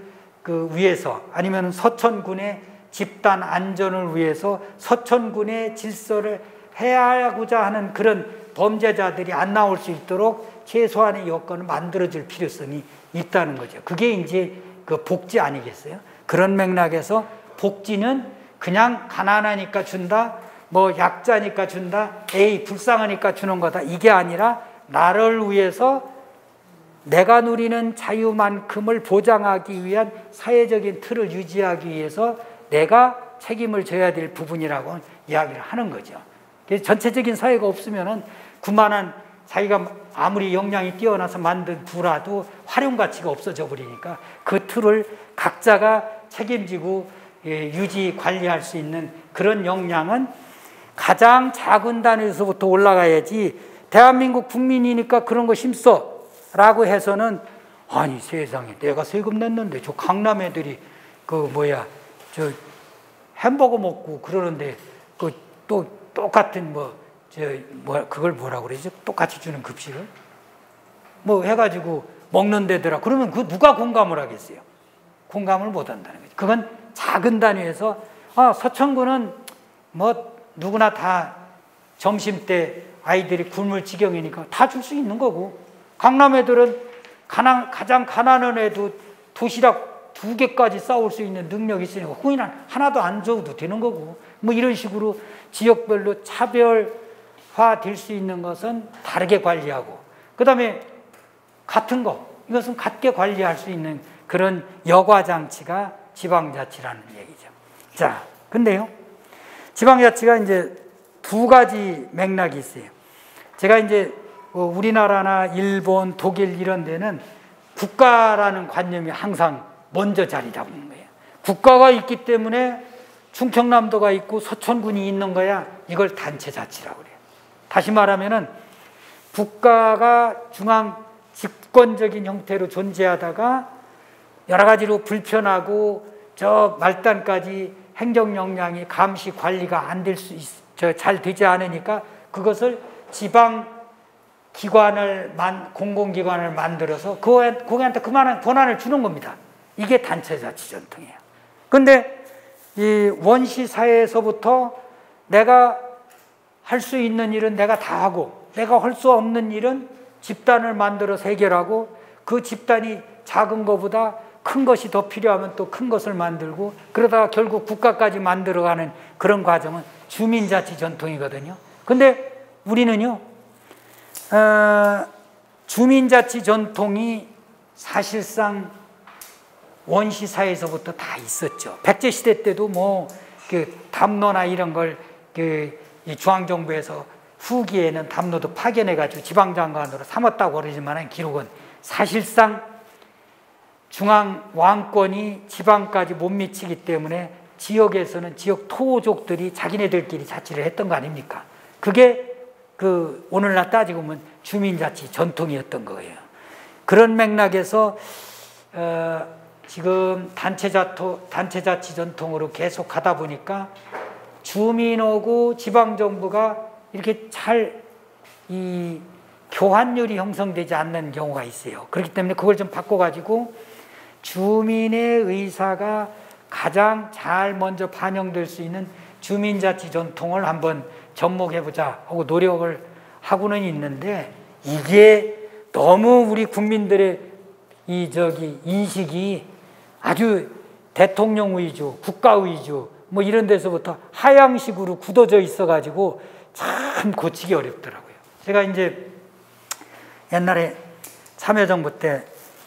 위해서, 아니면 서천군의 집단 안전을 위해서 서천군의 질서를 해하고자 하는 그런 범죄자들이 안 나올 수 있도록 최소한의 여건을 만들어줄 필요성이 있다는 거죠. 그게 이제 그 복지 아니겠어요? 그런 맥락에서 복지는 그냥 가난하니까 준다, 약자니까 준다, 불쌍하니까 주는 거다, 이게 아니라 나를 위해서 내가 누리는 자유만큼을 보장하기 위한 사회적인 틀을 유지하기 위해서 내가 책임을 져야 될 부분이라고 이야기를 하는 거죠. 그래서 전체적인 사회가 없으면은 그만한 자기가 아무리 역량이 뛰어나서 만든 부라도 활용 가치가 없어져 버리니까 그 틀을 각자가 책임지고 유지 관리할 수 있는 그런 역량은 가장 작은 단위에서부터 올라가야지, 대한민국 국민이니까 그런 거 힘써 라고 해서는, 아니 세상에 내가 세금 냈는데 저 강남 애들이 저 햄버거 먹고 그러는데 또 똑같은 그걸 뭐라고 그러지? 똑같이 주는 급식을 해가지고 먹는 데더라. 그러면 그 누가 공감을 하겠어요? 공감을 못 한다는 거죠. 그건 작은 단위에서 서천구는 누구나 다 점심 때 아이들이 굶을 지경이니까 다 줄 수 있는 거고, 강남 애들은 가장 가난한 애도 도시락 2개까지 싸올 수 있는 능력이 있으니까 그건 하나도 안 줘도 되는 거고, 이런 식으로 지역별로 차별화 될 수 있는 것은 다르게 관리하고, 그 다음에 같은 거, 이것은 같게 관리할 수 있는 그런 여과장치가 지방자치라는 얘기죠. 자, 근데요, 지방자치가 이제 두 가지 맥락이 있어요. 제가 이제 우리나라나 일본, 독일 이런 데는 국가라는 관념이 항상 먼저 자리 잡는 거예요. 국가가 있기 때문에 충청남도가 있고 서천군이 있는 거야, 이걸 단체자치라고 그래요. 다시 말하면은 국가가 중앙 집권적인 형태로 존재하다가 여러 가지로 불편하고 저 말단까지 행정 역량이 감시 관리가 안 될 수 잘 되지 않으니까 그것을 지방 기관을 공공기관을 만들어서 거기한테 그만한 권한을 주는 겁니다. 이게 단체자치 전통이에요. 그런데 이 원시 사회에서부터 내가 할 수 있는 일은 내가 다 하고, 내가 할 수 없는 일은 집단을 만들어서 해결하고, 그 집단이 작은 것보다 큰 것이 더 필요하면 또 큰 것을 만들고, 그러다가 결국 국가까지 만들어가는 그런 과정은 주민자치 전통이거든요. 근데 우리는요, 주민자치 전통이 사실상 원시사회에서부터 다 있었죠. 백제시대 때도 담로나 이런 걸 이 중앙정부에서 후기에는 담로도 파견해가지고 지방장관으로 삼았다고 그러지만 기록은 사실상 중앙 왕권이 지방까지 못 미치기 때문에 지역에서는 지역 토족들이 자기네들끼리 자치를 했던 거 아닙니까? 그게 오늘날 따지고 보면 주민자치 전통이었던 거예요. 그런 맥락에서 지금 단체자치 전통으로 계속 가다 보니까 주민하고 지방정부가 이렇게 잘 이 교환율이 형성되지 않는 경우가 있어요. 그렇기 때문에 그걸 좀 바꿔가지고 주민의 의사가 가장 잘 먼저 반영될 수 있는 주민자치 전통을 한번 접목해보자 하고 노력을 하고는 있는데, 이게 너무 우리 국민들의 인식이 아주 대통령 위주, 국가 위주 이런 데서부터 하향식으로 굳어져 있어가지고 참 고치기 어렵더라고요. 제가 이제 옛날에 참여정부 때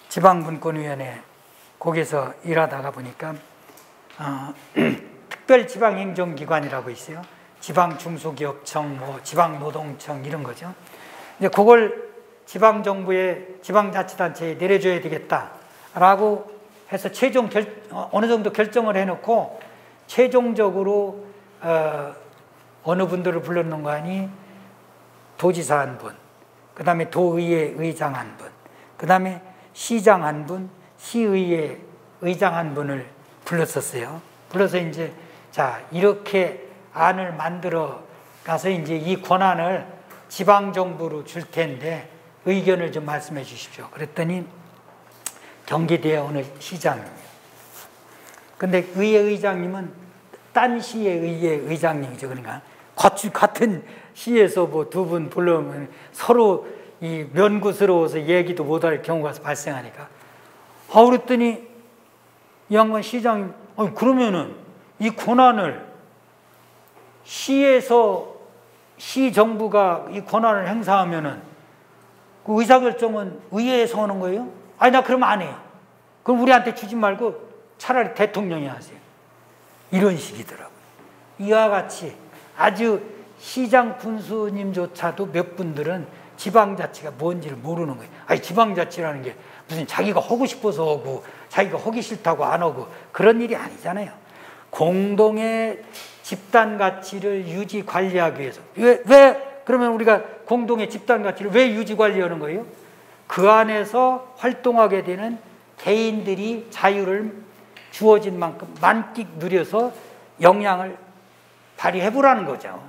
지방분권위원회 거기서 일하다가 보니까 특별지방행정기관이라고 있어요. 지방중소기업청, 뭐 지방노동청 이런 거죠. 이제 그걸 지방정부에 지방자치단체에 내려줘야 되겠다라고 해서 어느 정도 결정을 해놓고 최종적으로 어느 분들을 불렀는가 하니 도지사 한 분, 그 다음에 도의회 의장 한 분, 그 다음에 시장 한 분, 시의회 의장 한 분을 불렀었어요. 불러서 이제 자 이렇게 안을 만들어 가서 이제 이 권한을 지방정부로 줄 텐데 의견을 좀 말씀해 주십시오. 그랬더니 경기도의 어느 시장이에요. 근데 의회 의장님은 딴 시의 의회 의장님이죠. 그러니까 같은 시에서 뭐 두 분 불러오면 서로 이 면구스러워서 얘기도 못할 경우가 발생하니까 그랬더니 이 양반 시장님 그러면은 이 권한을 시정부가 이 권한을 행사하면은 그 의사결정은 의회에서 하는 거예요? 아니 나 그러면 안 해요. 그럼 우리한테 주지 말고 차라리 대통령이 하세요. 이런 식이더라고요. 이와 같이 아주 시장 군수님조차도 몇 분들은 지방자치가 뭔지를 모르는 거예요. 아니 지방자치라는 게 무슨 자기가 하고 싶어서 하고 자기가 하기 싫다고 안 하고 그런 일이 아니잖아요. 공동의 집단 가치를 유지 관리하기 위해서 왜 그러면 우리가 공동의 집단 가치를 왜 유지 관리하는 거예요? 그 안에서 활동하게 되는 개인들이 자유를 주어진 만큼 만끽 누려서 영향을 발휘해 보라는 거죠.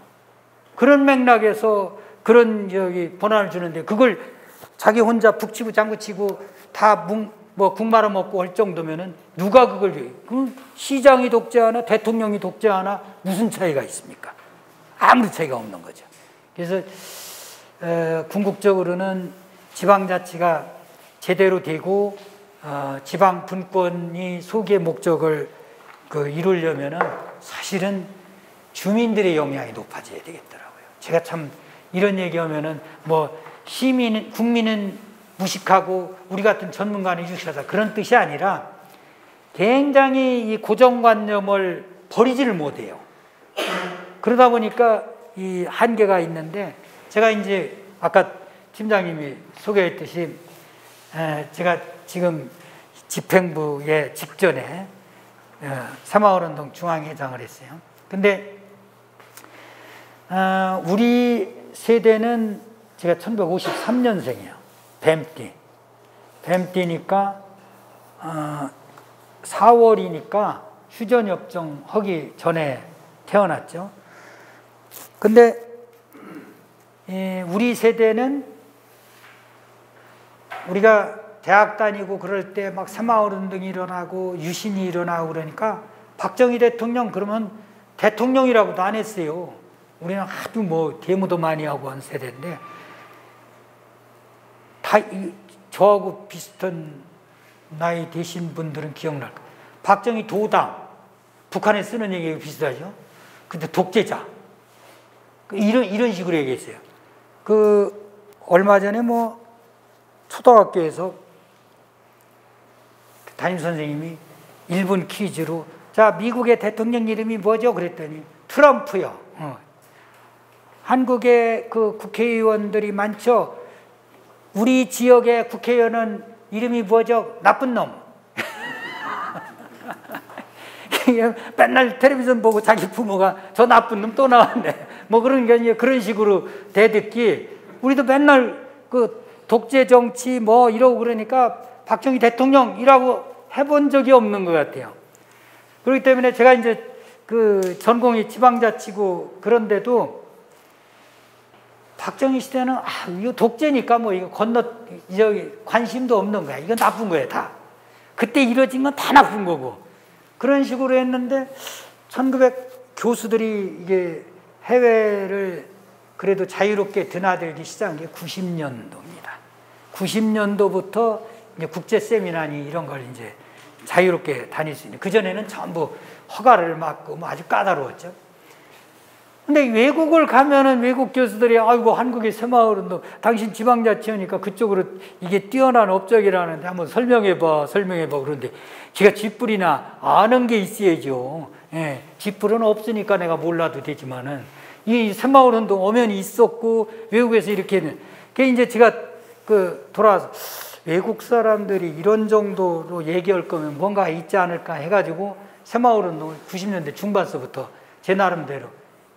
그런 맥락에서 그런 권한을 주는데 그걸 자기 혼자 북치고 장구치고 다 국 말아먹고 할 정도면은 누가 그걸 줘요? 그럼 시장이 독재하나 대통령이 독재하나 무슨 차이가 있습니까? 아무리 차이가 없는 거죠. 그래서 궁극적으로는 지방자치가 제대로 되고 지방 분권이 소기의 목적을 이루려면은 사실은 주민들의 영향이 높아져야 되겠더라고요. 제가 참 이런 얘기하면은 뭐 국민은 무식하고 우리 같은 전문가는 유식하다 그런 뜻이 아니라 굉장히 이 고정관념을 버리지를 못해요. 그러다 보니까 이 한계가 있는데 제가 이제 아까 팀장님이 소개했듯이 제가 지금 집행부에 직전에 새마을운동 중앙회장을 했어요. 근데 우리 세대는 제가 1953년생이에요. 뱀띠니까 4월이니까 휴전협정 하기 전에 태어났죠. 근데 우리 세대는 우리가 대학 다니고 그럴 때 막 새마을운동이 일어나고 유신이 일어나고 그러니까 박정희 대통령 그러면 대통령이라고도 안 했어요. 우리는 하도 뭐 데모도 많이 하고 한 세대인데 다 저하고 비슷한 나이 되신 분들은 기억날 거예요. 박정희 도당, 북한에 쓰는 얘기가 비슷하죠. 근데 독재자. 이런 식으로 얘기했어요. 얼마 전에 뭐 초등학교에서 담임선생님이 1분 퀴즈로 자, 미국의 대통령 이름이 뭐죠? 그랬더니 트럼프요. 한국의 그 국회의원들이 많죠? 우리 지역의 국회의원은 이름이 뭐죠? 나쁜 놈. 맨날 텔레비전 보고 자기 부모가 저 나쁜 놈 또 나왔네. 뭐 그런 게 그런 식으로 대듣기. 우리도 맨날 그 독재 정치 뭐 이러고 그러니까 박정희 대통령이라고 해본 적이 없는 것 같아요. 그렇기 때문에 제가 이제 그 전공이 지방자치고 그런데도 박정희 시대는 이거 독재니까 뭐 이거 관심도 없는 거야. 이건 나쁜 거야 다. 그때 이루어진 건 다 나쁜 거고 그런 식으로 했는데 교수들이 이게 해외를 그래도 자유롭게 드나들기 시작한 게 90년도입니다. 90년도부터 이제 국제 세미나니 이런 걸 이제 자유롭게 다닐 수 있는. 그 전에는 전부 허가를 받고 뭐 아주 까다로웠죠. 근데 외국을 가면은 외국 교수들이 아이고 한국의 새마을운동 당신 지방자치하니까 그쪽으로 이게 뛰어난 업적이라는데 한번 설명해봐 그런데 제가 쥐뿔이나 아는 게 있어야죠. 예, 쥐뿔은 없으니까 내가 몰라도 되지만은 이 새마을운동 엄연히 있었고 외국에서 이렇게는 그게 이제 제가 돌아와서 외국 사람들이 이런 정도로 얘기할 거면 뭔가 있지 않을까 해가지고 새마을운동을 90년대 중반서부터 제 나름대로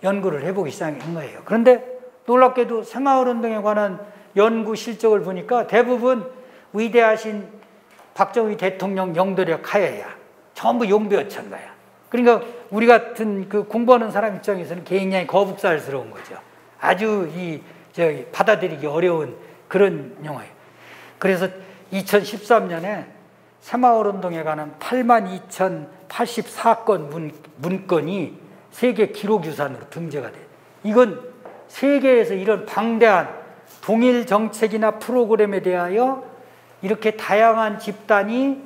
연구를 해보기 시작한 거예요. 그런데 놀랍게도 새마을운동에 관한 연구 실적을 보니까 대부분 위대하신 박정희 대통령 영도력 하에야 전부 용배어천가야. 그러니까 우리 같은 공부하는 사람 입장에서는 굉장히 거북살스러운 거죠. 아주 받아들이기 어려운 그런 영화예요. 그래서 2013년에 새마을운동에 관한 82,084건 문건이 세계 기록유산으로 등재가 돼요. 이건 세계에서 이런 방대한 동일 정책이나 프로그램에 대하여 이렇게 다양한 집단이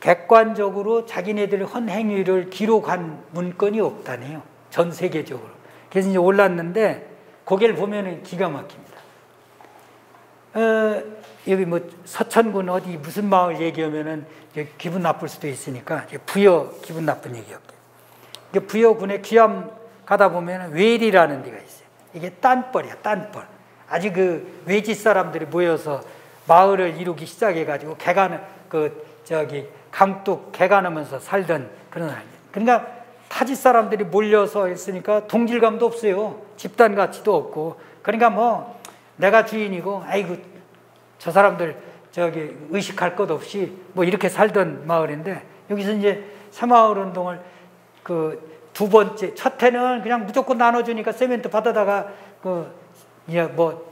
객관적으로 자기네들의 헌행위를 기록한 문건이 없다네요. 전 세계적으로. 그래서 이제 올랐는데 거기를 보면은 기가 막힙니다. 여기 뭐 서천군 어디 무슨 마을 얘기하면은 기분 나쁠 수도 있으니까 부여 기분 나쁜 얘기할게요. 부여군에 귀암 가다 보면 외리라는 데가 있어요. 이게 딴벌이야, 딴벌. 아주 외지 사람들이 모여서 마을을 이루기 시작해가지고 강둑 개간하면서 살던 그런 아이들. 그러니까 타지 사람들이 몰려서 했으니까 동질감도 없어요. 집단 가치도 없고. 그러니까 뭐 내가 주인이고, 아이고 저 사람들 의식할 것 없이 뭐 이렇게 살던 마을인데 여기서 이제 새마을운동을 두 번째, 첫 해는 그냥 무조건 나눠주니까 세멘트 받아다가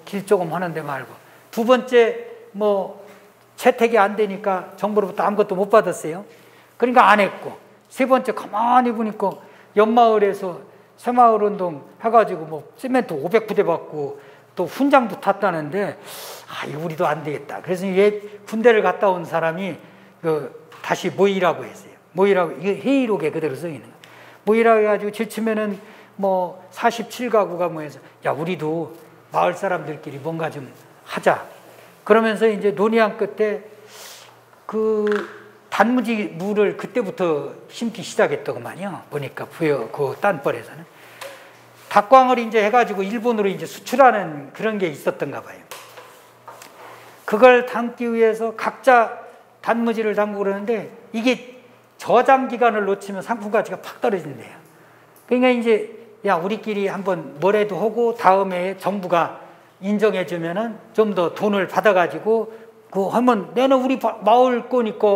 길 조금 하는데 말고, 두 번째 채택이 안 되니까 정부로부터 아무것도 못 받았어요. 그러니까 안 했고, 세 번째 가만히 보니까 옆마을에서 새마을운동 해가지고 세멘트 500부대 받고 또 훈장도 탔다는데, 우리도 안 되겠다. 그래서 군대를 갔다 온 사람이 다시 모이라고 했어요. 모이라고, 이게 회의록에 그대로 써 있는 거예요. 모이라고 해가지고 지치면은 47가구가 모여서 야, 우리도 마을 사람들끼리 뭔가 좀 하자. 그러면서 이제 논의한 끝에 단무지 물을 그때부터 심기 시작했더구만요. 보니까 부여 딴벌에서는 닭광을 이제 해가지고 일본으로 이제 수출하는 그런 게 있었던가 봐요. 그걸 담기 위해서 각자 단무지를 담고 그러는데 이게 저장 기간을 놓치면 상품 가치가 팍 떨어진대요. 그러니까 이제 야, 우리끼리 한번 뭐라도 하고 다음에 정부가 인정해 주면은 좀 더 돈을 받아가지고 하면 내는 우리 마을 거니까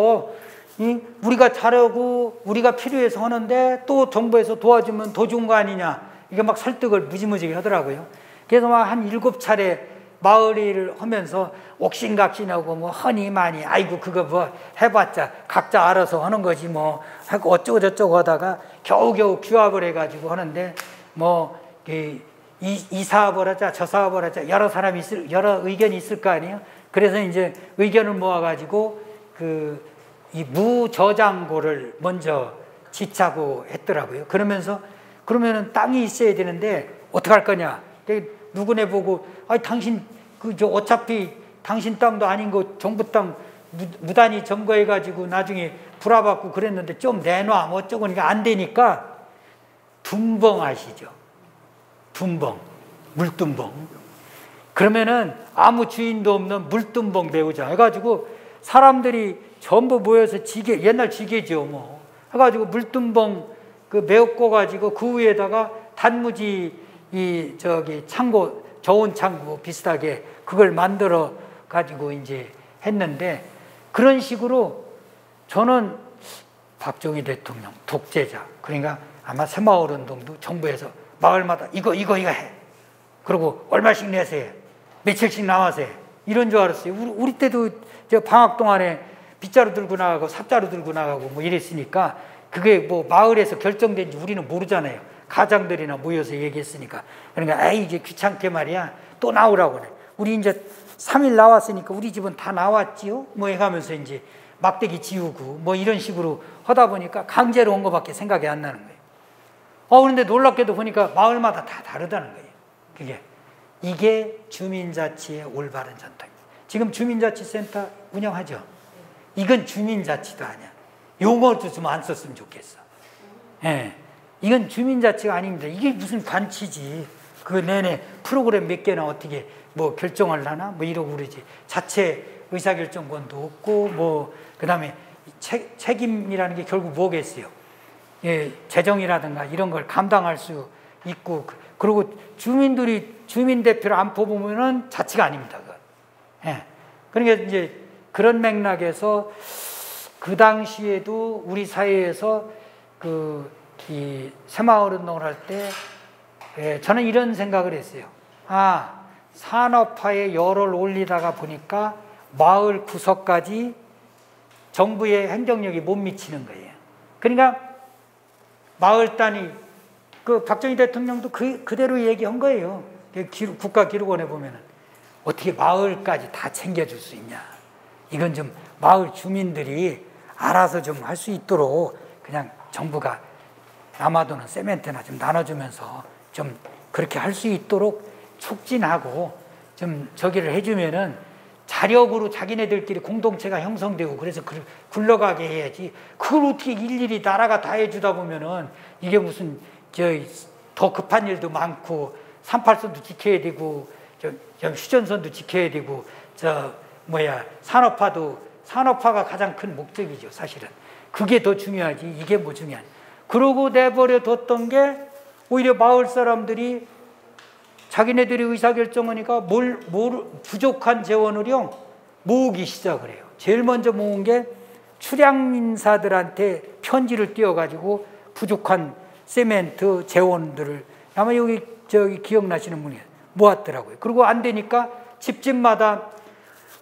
우리가 잘하고 우리가 필요해서 하는데 또 정부에서 도와주면 더 좋은 거 아니냐. 이게 막 설득을 무지무지게 하더라고요. 그래서 막 한 7차례 마을일을 하면서 옥신각신하고 허니 많이 아이고 그거 해봤자 각자 알아서 하는 거지 하고 어쩌고 저쩌고 하다가 겨우겨우 규합을 해가지고 하는데 이 사업을 하자 저 사업을 하자 여러 사람이 여러 의견이 있을 거 아니에요. 그래서 이제 의견을 모아가지고 이 무저장고를 먼저 지차고 했더라고요. 그러면은 땅이 있어야 되는데 어떡할 거냐. 누구네 보고 당신 어차피 당신 땅도 아닌 거 정부 땅 무단히 점거해가지고 나중에 불화받고 그랬는데 좀 내놔 어쩌고 그러니까 안 되니까 둔벙 아시죠? 둔벙, 물둔벙. 그러면은 아무 주인도 없는 물둔벙 배우자 해가지고 사람들이 전부 모여서 지게, 옛날 지게죠 해가지고 물둔벙 메고 가지고 그 위에다가 단무지 창고, 저온 창고 비슷하게 그걸 만들어 가지고 이제 했는데, 그런 식으로 저는 박정희 대통령 독재자, 그러니까 아마 새마을운동도 정부에서 마을마다 이거 해. 그리고 얼마씩 내세요. 며칠씩 나와서 해. 이런 줄 알았어요. 우리 때도 저 방학 동안에 빗자루 들고 나가고 삽자루 들고 나가고 이랬으니까 그게 마을에서 결정된지 우리는 모르잖아요. 가장들이나 모여서 얘기했으니까. 그러니까 이제 귀찮게 말이야. 또 나오라고 그래. 우리 이제 3일 나왔으니까 우리 집은 다 나왔지요? 해가면서 이제 막대기 지우고 이런 식으로 하다 보니까 강제로 온 거밖에 생각이 안 나는 거예요. 그런데 놀랍게도 보니까 마을마다 다 다르다는 거예요. 이게 주민자치의 올바른 전통입니다. 지금 주민자치센터 운영하죠. 이건 주민자치도 아니야. 용어도 좀 안 썼으면 좋겠어. 예. 이건 주민자치가 아닙니다. 이게 무슨 관치지. 그 내내 프로그램 몇 개나 어떻게 뭐 결정을 하나? 뭐 이러고 그러지. 자체 의사결정권도 없고, 뭐, 그 다음에 책임이라는 게 결국 뭐겠어요? 예, 재정이라든가 이런 걸 감당할 수 있고, 그리고 주민들이 주민대표를 안 뽑으면은 자치가 아닙니다. 예. 그러니까 이제 그런 맥락에서 그 당시에도 우리 사회에서 이 새마을운동을 할 때 저는 이런 생각을 했어요. 산업화에 열을 올리다가 보니까 마을 구석까지 정부의 행정력이 못 미치는 거예요. 그러니까 마을단위, 박정희 대통령도 그대로 얘기한 거예요. 국가기록원에 보면은 어떻게 마을까지 다 챙겨줄 수 있냐. 이건 좀 마을 주민들이 알아서 좀 할 수 있도록 그냥 정부가 남아도는 세멘트나 좀 나눠주면서 좀 그렇게 할 수 있도록 촉진하고 좀 저기를 해주면은 자력으로 자기네들끼리 공동체가 형성되고 그래서 굴러가게 해야지. 그걸 어떻게 일일이 나라가 다 해주다 보면은 이게 무슨 더 급한 일도 많고 38선도 지켜야 되고 휴전선도 지켜야 되고 산업화가 가장 큰 목적이죠. 사실은 그게 더 중요하지 이게 뭐 중요하냐. 그러고 내버려 뒀던 게 오히려 마을 사람들이 자기네들이 의사결정하니까 부족한 재원을요 모으기 시작을 해요. 제일 먼저 모은 게 출향민사들한테 편지를 띄워가지고 부족한 세멘트 재원들을 아마 여기 기억나시는 분이 모았더라고요. 그리고 안 되니까 집집마다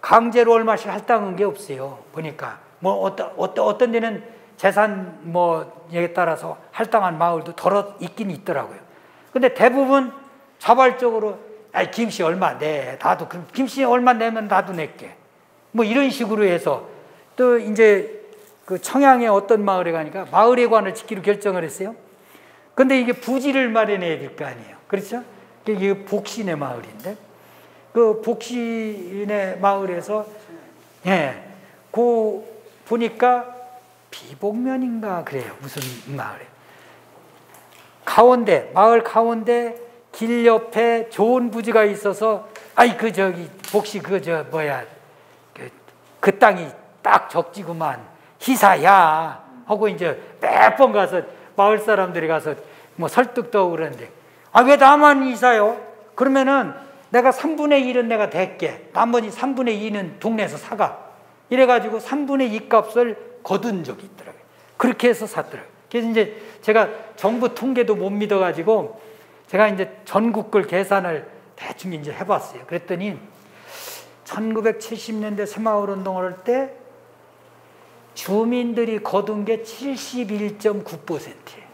강제로 얼마씩 할당한 게 없어요. 보니까 뭐 어떤 데는 재산 뭐에 따라서 할당한 마을도 덜어 있긴 있더라고요. 근데 대부분 자발적으로 김씨 얼마 내, 나도 김씨 얼마 내면 나도 낼게. 뭐 이런 식으로 해서 또 이제 그 청양의 어떤 마을에 가니까 마을회관을 짓기로 결정을 했어요. 근데 이게 부지를 마련해야 될 거 아니에요. 그렇죠? 이게 복신의 마을인데 그 복신의 마을에서 보니까 비복면인가 그래요. 무슨 마을에 마을 가운데 길 옆에 좋은 부지가 있어서 복시 그 땅이 딱 적지구만 희사야 하고 이제 몇 번 가서 마을 사람들이 가서 뭐 설득도 하고 그러는데 왜 나만 희사요? 그러면은 내가 3분의 1은 내가 댈게. 나머지 3분의 2는 동네에서 사가. 이래가지고 3분의 2 값을 거둔 적이 있더라고요. 그렇게 해서 샀더라고요. 그래서 이제 제가 정부 통계도 못 믿어가지고 제가 이제 전국을 계산을 대충 이제 해봤어요. 그랬더니 1970년대 새마을운동을 할 때 주민들이 거둔 게 71.9%예요.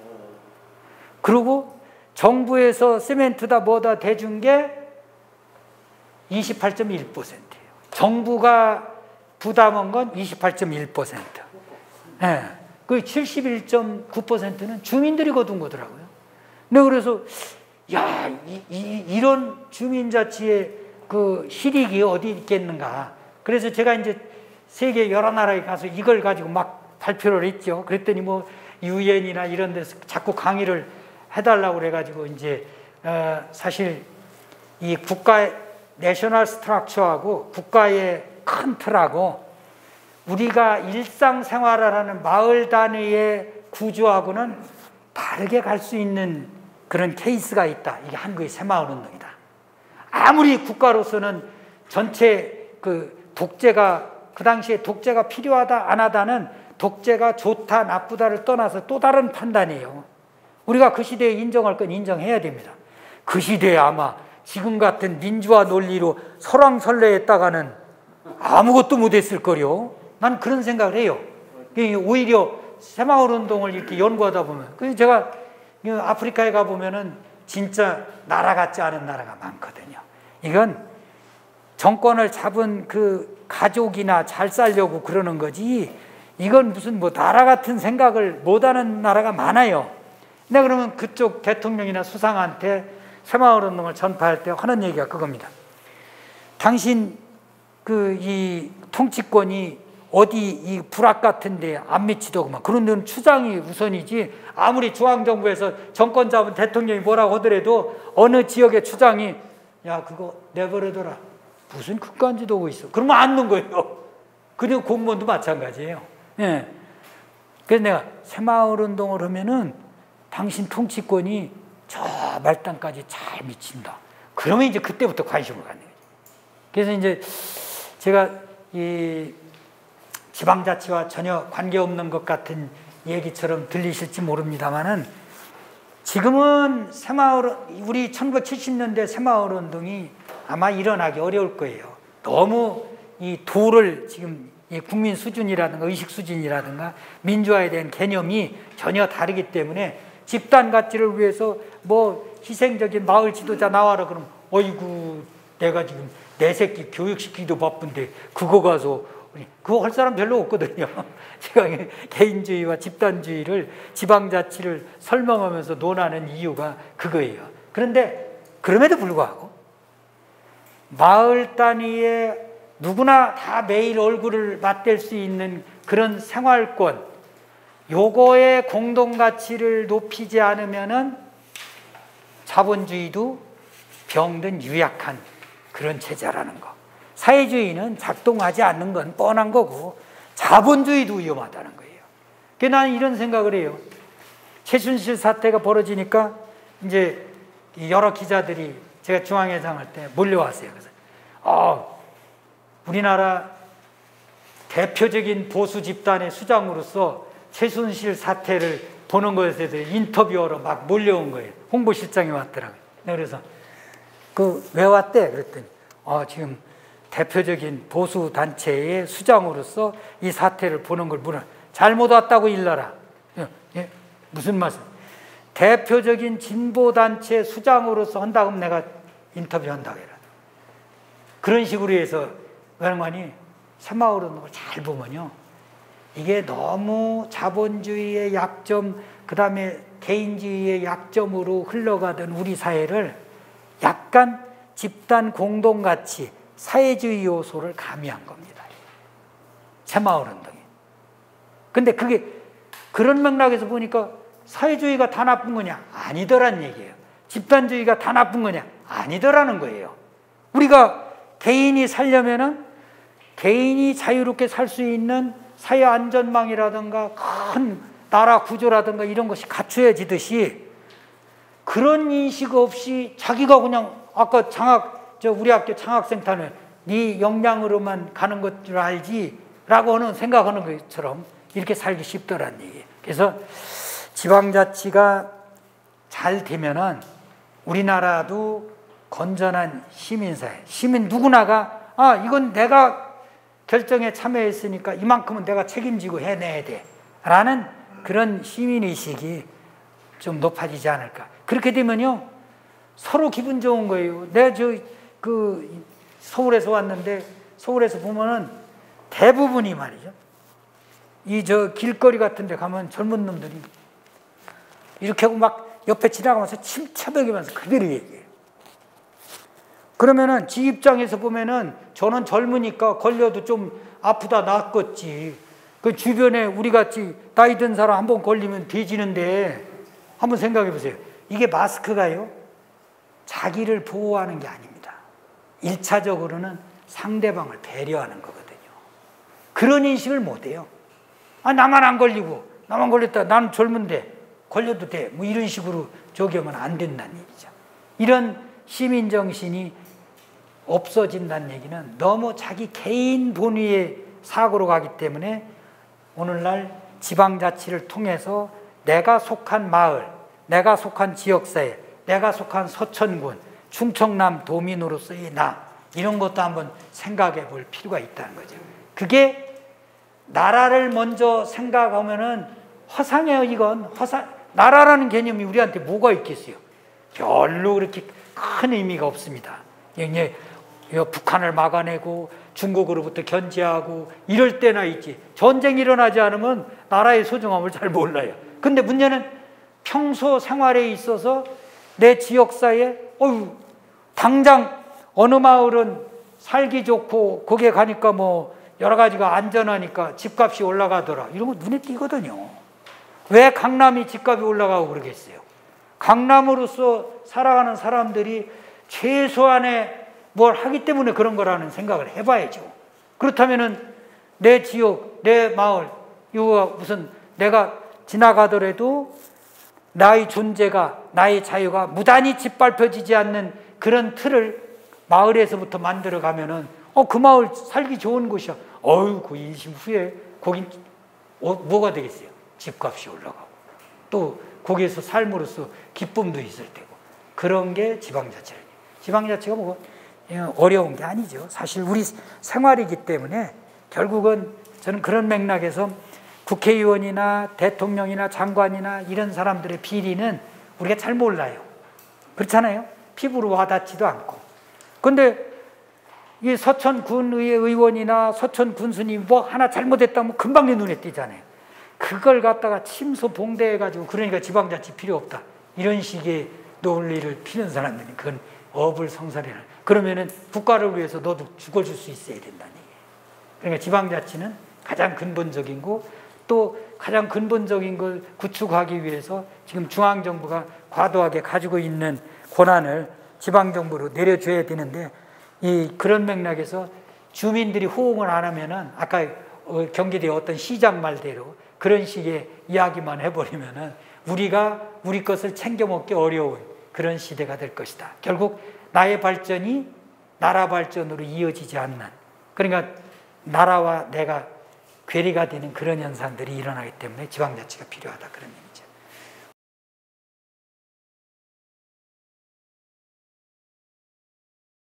그리고 정부에서 시멘트다 뭐다 대준 게 28.1%예요. 정부가 부담한 건 28.1%. 네. 그 71.9%는 주민들이 거둔 거더라고요. 근데 그래서 이런 주민자치의 그 실익이 어디 있겠는가. 그래서 제가 이제 세계 여러 나라에 가서 이걸 가지고 막 발표를 했죠. 그랬더니 뭐 유엔이나 이런 데서 자꾸 강의를 해달라고 그래가지고 이제 사실 이 국가의 내셔널 스트럭처하고 국가의 큰 틀하고 우리가 일상생활을 하는 마을 단위의 구조하고는 다르게 갈 수 있는 그런 케이스가 있다. 이게 한국의 새마을운동이다. 아무리 국가로서는 전체 독재가 그 당시에 독재가 필요하다 안 하다는 독재가 좋다 나쁘다를 떠나서 또 다른 판단이에요. 우리가 그 시대에 인정할 건 인정해야 됩니다. 그 시대에 아마 지금 같은 민주화 논리로 설왕설래했다가는 아무것도 못했을 거요. 난 그런 생각을 해요. 오히려 새마을운동을 이렇게 연구하다 보면 그래서 제가 아프리카에 가보면은 진짜 나라 같지 않은 나라가 많거든요. 이건 정권을 잡은 그 가족이나 잘 살려고 그러는 거지 이건 무슨 뭐 나라 같은 생각을 못하는 나라가 많아요. 내가 그러면 그쪽 대통령이나 수상한테 새마을운동을 전파할 때 하는 얘기가 그겁니다. 당신 이 통치권이 어디 이 불악 같은데 안 미치더구만. 그런 데는 추장이 우선이지. 아무리 중앙정부에서 정권 잡은 대통령이 뭐라고 하더라도 어느 지역의 추장이 야 그거 내버려둬라. 무슨 국간지도 오고 있어. 그러면 안 넣는 거예요. 그리고 공무원도 마찬가지예요. 예. 그래서 내가 새마을운동을 하면은 당신 통치권이 저 말단까지 잘 미친다. 그러면 이제 그때부터 관심을 갖는 거죠. 그래서 이제 제가 이 지방자치와 전혀 관계없는 것 같은 얘기처럼 들리실지 모릅니다만은 지금은 우리 1970년대 새마을운동이 아마 일어나기 어려울 거예요. 너무 이 도를 지금 국민 수준이라든가 의식 수준이라든가 민주화에 대한 개념이 전혀 다르기 때문에 집단 가치를 위해서 뭐 희생적인 마을 지도자 나와라 그러면 어이구 내가 지금 내 새끼 교육시키기도 바쁜데 그거 가서 그거 할 사람 별로 없거든요. 제가 개인주의와 집단주의를 지방자치를 설명하면서 논하는 이유가 그거예요. 그런데 그럼에도 불구하고 마을 단위에 누구나 다 매일 얼굴을 맞댈 수 있는 그런 생활권, 요거의 공동가치를 높이지 않으면은 자본주의도 병든 유약한 그런 체제라는 거. 사회주의는 작동하지 않는 건 뻔한 거고 자본주의도 위험하다는 거예요. 그래서 나는 이런 생각을 해요. 최순실 사태가 벌어지니까 이제 여러 기자들이 제가 중앙회장 할 때 몰려왔어요. 그래서 우리나라 대표적인 보수 집단의 수장으로서 최순실 사태를 보는 것에 대해서 인터뷰하러 막 몰려온 거예요. 홍보실장이 왔더라고요. 그래서 왜 왔대? 그랬더니 지금 대표적인 보수 단체의 수장으로서 이 사태를 보는 걸 물어. 잘못 왔다고 일러라. 예? 무슨 말씀? 대표적인 진보 단체 수장으로서 한다고 하면 내가 인터뷰한다고 해라. 그런 식으로 해서 그러니 새마을운동을 잘 보면요, 이게 너무 자본주의의 약점, 그 다음에 개인주의의 약점으로 흘러가던 우리 사회를 약간 집단 공동가치, 사회주의 요소를 가미한 겁니다. 새마을운동이. 근데 그게 그런 맥락에서 보니까 사회주의가 다 나쁜 거냐? 아니더란 얘기예요. 집단주의가 다 나쁜 거냐? 아니더라는 거예요. 우리가 개인이 살려면은 개인이 자유롭게 살 수 있는 사회 안전망이라든가 큰 나라 구조라든가 이런 것이 갖춰지듯이 그런 인식 없이 자기가 그냥 아까 우리 학교 장학생탄을 네 역량으로만 가는 것 줄 알지 라고 하는 생각하는 것처럼 이렇게 살기 쉽더란 얘기예요. 그래서 지방자치가 잘 되면은 우리나라도 건전한 시민사회, 시민 누구나가 이건 내가 결정에 참여했으니까 이만큼은 내가 책임지고 해내야 돼 라는 그런 시민의식이 좀 높아지지 않을까. 그렇게 되면요 서로 기분 좋은 거예요. 내가 서울에서 왔는데 서울에서 보면은 대부분이 말이죠, 이 길거리 같은 데 가면 젊은 놈들이 이렇게 하고 막 옆에 지나가면서 침차벽이면서 그대로 얘기해요. 그러면은 지 입장에서 보면은 저는 젊으니까 걸려도 좀 아프다 낫겠지. 그 주변에 우리 같이 나이 든 사람 한번 걸리면 뒤지는데 한번 생각해 보세요. 이게 마스크가요, 자기를 보호하는 게 아닙니다. 1차적으로는 상대방을 배려하는 거거든요. 그런 인식을 못 해요. 나만 안 걸리고, 나만 걸렸다, 나는 젊은데 걸려도 돼. 뭐 이런 식으로 저기 하면 안 된다는 얘기죠. 이런 시민정신이 없어진다는 얘기는 너무 자기 개인 본위의 사고로 가기 때문에 오늘날 지방자치를 통해서 내가 속한 마을, 내가 속한 지역사회, 내가 속한 서천군, 충청남 도민으로서의 나, 이런 것도 한번 생각해 볼 필요가 있다는 거죠. 그게 나라를 먼저 생각하면은 허상해요. 이건 나라라는 개념이 우리한테 뭐가 있겠어요? 별로 그렇게 큰 의미가 없습니다. 북한을 막아내고 중국으로부터 견제하고 이럴 때나 있지, 전쟁이 일어나지 않으면 나라의 소중함을 잘 몰라요. 근데 문제는 평소 생활에 있어서 내 지역사회에 당장 어느 마을은 살기 좋고 거기에 가니까 뭐 여러 가지가 안전하니까 집값이 올라가더라. 이런 거 눈에 띄거든요. 왜 강남이 집값이 올라가고 그러겠어요? 강남으로서 살아가는 사람들이 최소한의 뭘 하기 때문에 그런 거라는 생각을 해봐야죠. 그렇다면은 내 지역, 내 마을, 이거 무슨 내가 지나가더라도 나의 존재가, 나의 자유가 무단히 짓밟혀지지 않는 그런 틀을 마을에서부터 만들어 가면은 그 마을 살기 좋은 곳이야. 그 인심 후에 거긴 뭐가 되겠어요? 집값이 올라가고 또 거기에서 삶으로써 기쁨도 있을 테고, 그런 게 지방자치라니. 지방자치가 뭐 어려운 게 아니죠. 사실 우리 생활이기 때문에 결국은 저는 그런 맥락에서 국회의원이나 대통령이나 장관이나 이런 사람들의 비리는 우리가 잘 몰라요. 그렇잖아요. 피부로 와닿지도 않고. 그런데 이 서천군의회 의원이나 서천군수님이 뭐 하나 잘못했다면 금방 내 눈에 띄잖아요. 그걸 갖다가 침소봉대해가지고 그러니까 지방자치 필요 없다, 이런 식의 논리를 피는 사람들이 그건 어불성설이라. 그러면은 국가를 위해서 너도 죽어줄 수 있어야 된다는 얘기예요. 그러니까 지방자치는 가장 근본적인 거, 또 가장 근본적인 걸 구축하기 위해서 지금 중앙정부가 과도하게 가지고 있는 권한을 지방정부로 내려줘야 되는데, 그런 맥락에서 주민들이 호응을 안 하면은 아까 경기도의 어떤 시장 말대로 그런 식의 이야기만 해버리면은 우리가 우리 것을 챙겨 먹기 어려운 그런 시대가 될 것이다. 결국 나의 발전이 나라 발전으로 이어지지 않는, 그러니까 나라와 내가 괴리가 되는 그런 현상들이 일어나기 때문에 지방자치가 필요하다, 그런 얘기죠.